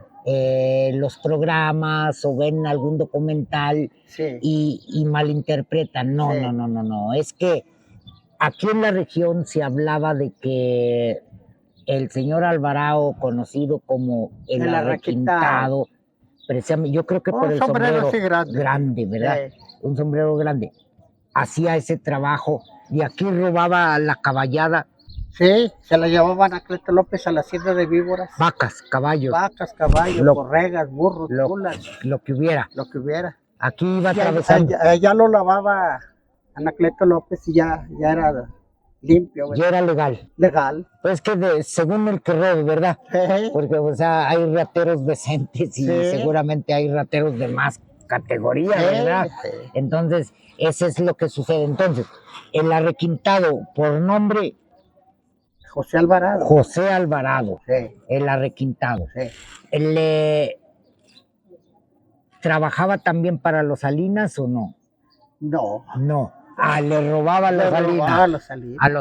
los programas o ven algún documental, sí, y malinterpretan. No, sí, no, es que aquí en la región se hablaba de que el señor Alvarado, conocido como el Arrequintado, precisamente, yo creo que por el sombrero grande, ¿verdad? Sí. Un sombrero grande. Hacía ese trabajo y aquí robaba la caballada. Sí, se la llevaban a Anacleto López a la hacienda de víboras. Vacas, caballos, borregas, burros, mulas. Lo que hubiera. Aquí iba atravesando. Ya lo lavaba Anacleto López y ya era limpio, ¿verdad? Ya era legal. Legal. Pues que según el que robe, ¿verdad? Sí. Porque, o sea, hay rateros decentes y sí, seguramente hay rateros de más categoría, sí, ¿verdad? Sí. Entonces, eso es lo que sucede. Entonces, el Arrequintado, por nombre... José Alvarado. Sí. El Arrequintado. Sí. ¿Trabajaba también para los Salinas o no? No. Le robaba a los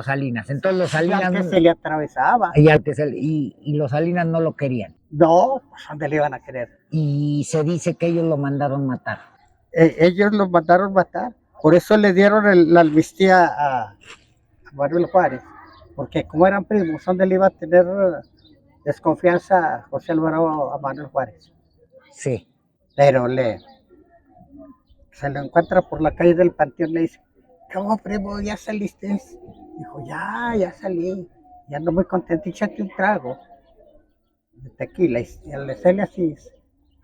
Salinas. Entonces los Salinas... Y al que se le atravesaba. Y los Salinas no lo querían. No, pues ¿dónde le iban a querer? Y se dice que ellos lo mandaron matar. Ellos lo mandaron matar. Por eso le dieron la amnistía a Manuel Juárez. Porque como eran primos, ¿dónde le iba a tener desconfianza José Alvarado a Manuel Juárez? Sí. Pero se lo encuentra por la calle del Panteón, le dice, ¿cómo, primo, ya saliste? Dijo, ya salí, ya ando muy contento, échate un trago de tequila. Y al hacerle así,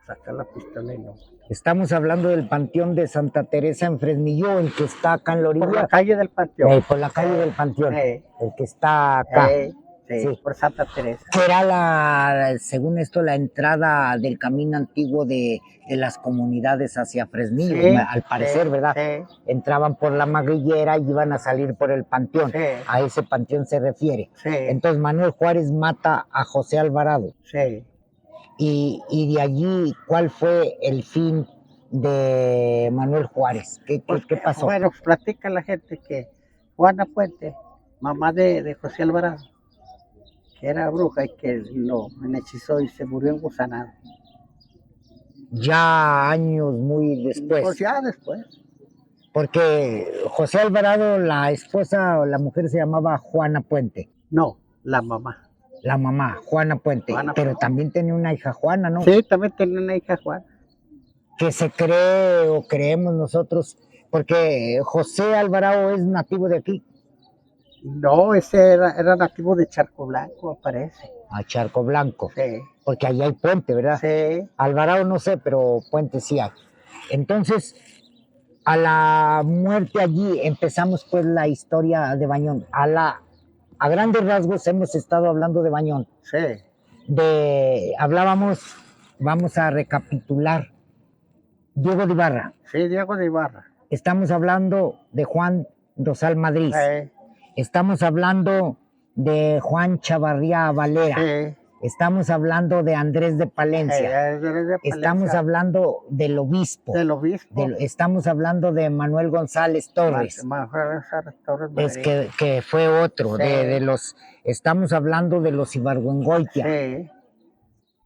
saca la pistola y no. Estamos hablando del Panteón de Santa Teresa en Fresnillo, el que está acá en la orilla. Por la calle del Panteón. Por la calle del Panteón, el que está acá. Sí, por Santa Teresa. Que era según esto, la entrada del camino antiguo de las comunidades hacia Fresnillo, sí, al parecer, sí, ¿verdad? Sí. Entraban por la Maguillera y iban a salir por el Panteón. Sí. A ese Panteón se refiere. Sí. Entonces Manuel Juárez mata a José Alvarado. Sí. Y de allí, ¿cuál fue el fin de Manuel Juárez? ¿Qué pasó? Bueno, pues platica la gente que Juana Puente, mamá de José Alvarado, que era bruja y que lo hechizó y se murió engusanado. Ya años muy después. Pues ya después. Porque José Alvarado, la esposa o la mujer se llamaba Juana Puente. No, la mamá. La mamá, Juana Puente. Pero también tenía una hija Juana, ¿no? Sí, también tenía una hija Juana. Que se cree o creemos nosotros, porque José Alvarado es nativo de aquí. No, ese era nativo de Charco Blanco, parece. A Charco Blanco. Sí. Porque allá hay puente, ¿verdad? Sí. Alvarado no sé, pero puente sí hay. Entonces, a la muerte allí empezamos pues la historia de Bañón. A grandes rasgos hemos estado hablando de Bañón. Sí. Hablábamos, vamos a recapitular, Diego de Ibarra. Sí, Diego de Ibarra. Estamos hablando de Juan Rosal Madrid. Sí. Estamos hablando de Juan Chavarría Valera. Sí. Estamos hablando de Andrés de Palencia. Estamos hablando del obispo. Del obispo. Estamos hablando de Manuel González Torres. Manuel González Torres. Es que fue otro. Sí. Estamos hablando de los Ibargüengoitia.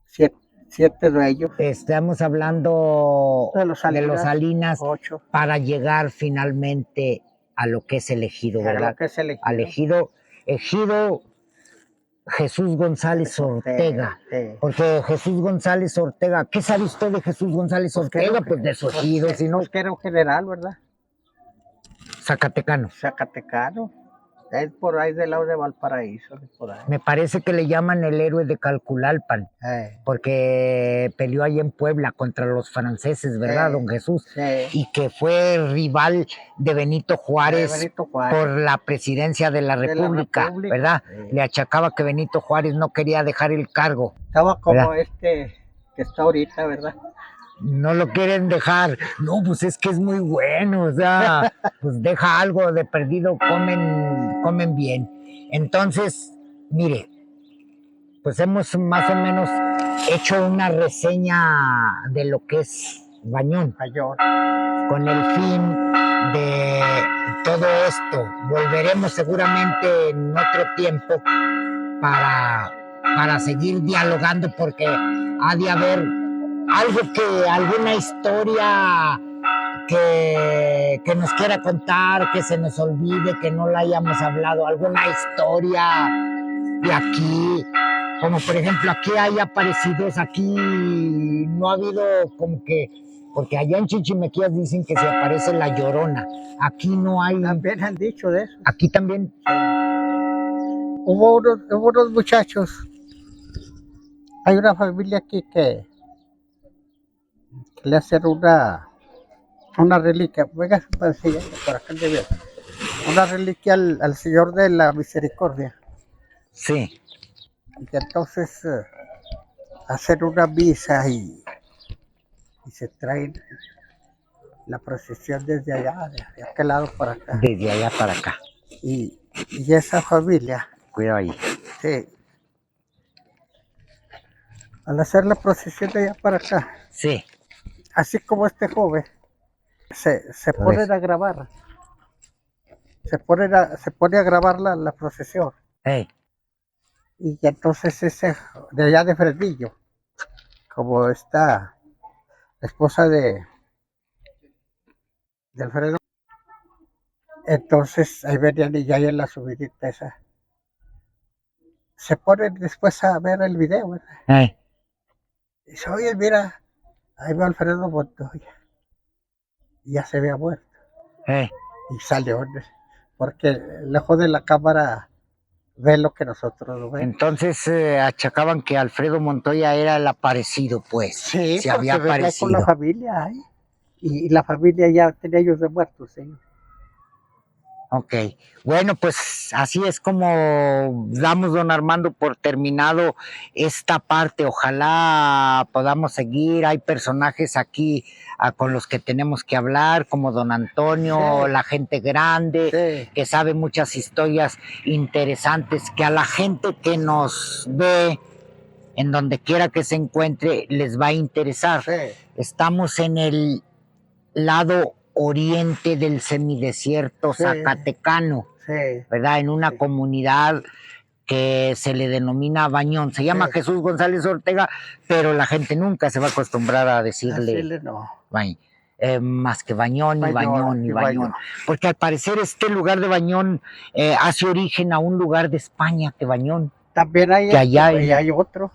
Sí. Siete de ellos. Estamos hablando de los Salinas 8. Para llegar finalmente a lo que es el ejido, ¿verdad? Lo que es el ejido. Al ejido Jesús González Ortega. Sí. Porque Jesús González Ortega, ¿qué sabe usted de Jesús González Ortega? Pues de su ejido, si no. Pues que era un general, ¿verdad? Zacatecano. Es por ahí del lado de Valparaíso. Por ahí. Me parece que le llaman el héroe de Calculalpan, porque peleó ahí en Puebla contra los franceses, ¿verdad, don Jesús? Sí. Y que fue rival de Benito Juárez, por la presidencia de la República, ¿verdad? Sí. Le achacaba que Benito Juárez no quería dejar el cargo. Estaba como ¿verdad? Que está ahorita, ¿verdad? No lo quieren dejar. No, pues es que es muy bueno, o sea, pues deja algo de perdido, comen bien. Entonces, mire, pues hemos más o menos hecho una reseña de lo que es Bañón, con el fin de todo esto. Volveremos seguramente en otro tiempo para seguir dialogando, porque ha de haber alguna historia que nos quiera contar, que se nos olvide, que no la hayamos hablado, alguna historia de aquí, como por ejemplo aquí hay aparecidos, aquí no ha habido como que, porque allá en Chichimequías dicen que se aparece la Llorona, aquí no hay. También han dicho de eso. Aquí también. Hubo unos muchachos, hay una familia aquí que le hacen una reliquia, venga, por acá de ver, una reliquia al Señor de la Misericordia. Sí. Y entonces hacen una misa y se traen la procesión desde allá, de aquel lado para acá. Desde allá para acá. Y esa familia. Cuidado ahí. Sí. Al hacer la procesión de allá para acá. Sí. Así como este joven, se ponen a grabar. Se pone a grabar la procesión. Hey. Y entonces ese de allá de Fresnillo, como está la esposa de Alfredo, entonces ahí venían y ya en la subidita esa. Se ponen después a ver el video, ¿verdad? Hey. Y dice, oye, mira, ahí va Alfredo Montoya. Y ya se había muerto. Hey. Y salió, porque lejos de la cámara ve lo que nosotros no vemos. Entonces achacaban que Alfredo Montoya era el aparecido, pues. Sí, se había aparecido. Con la familia ahí. Y la familia ya tenía ellos de muertos, ¿sí? Ok, bueno, pues así es como damos, don Armando, por terminado esta parte. Ojalá podamos seguir. Hay personajes aquí con los que tenemos que hablar, como don Antonio, sí. La gente grande, sí. Que sabe muchas historias interesantes, que a la gente que nos ve, en donde quiera que se encuentre, les va a interesar. Sí. Estamos en el lado oriente del semidesierto zacatecano, sí. ¿Verdad? En una comunidad que se le denomina Bañón. Se llama Jesús González Ortega, pero la gente nunca se va a acostumbrar a decirle no. Más que Bañón y Bañón. Porque al parecer este lugar de Bañón hace origen a un lugar de España que Bañón. También hay, que allá hay otro.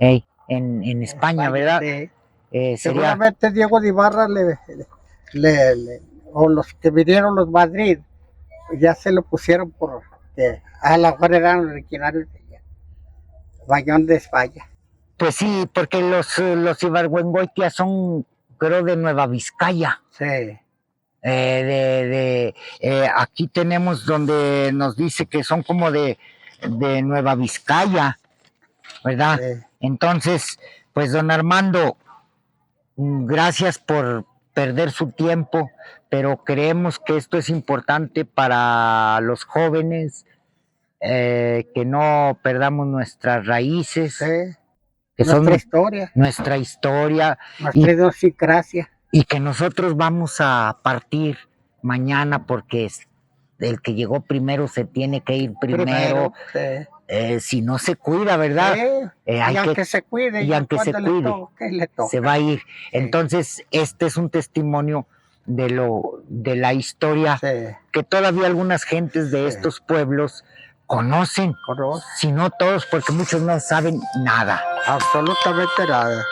En España, ¿verdad? Sí. Seguramente Diego de Ibarra o los que vinieron los Madrid, ya se lo pusieron porque a la mejor eran originarios de Bañón de España. Pues sí, porque los Ibargüengoitia son, creo, de Nueva Vizcaya. Sí. Aquí tenemos donde nos dice que son como de Nueva Vizcaya, ¿verdad? Sí. Entonces, pues don Armando, gracias por perder su tiempo, pero creemos que esto es importante para los jóvenes, que no perdamos nuestras raíces, Sí, que son nuestra historia, nuestra historia, nuestra idiosincrasia. y que nosotros vamos a partir mañana porque el que llegó primero se tiene que ir primero. Sí. Si no se cuida, ¿verdad? Y aunque se cuide, y aunque se cuando cuide, le toca. se va a ir. Sí. Entonces, este es un testimonio de la historia Sí. que todavía algunas gentes de Sí. estos pueblos conocen, si no todos, porque muchos no saben nada. Absolutamente nada.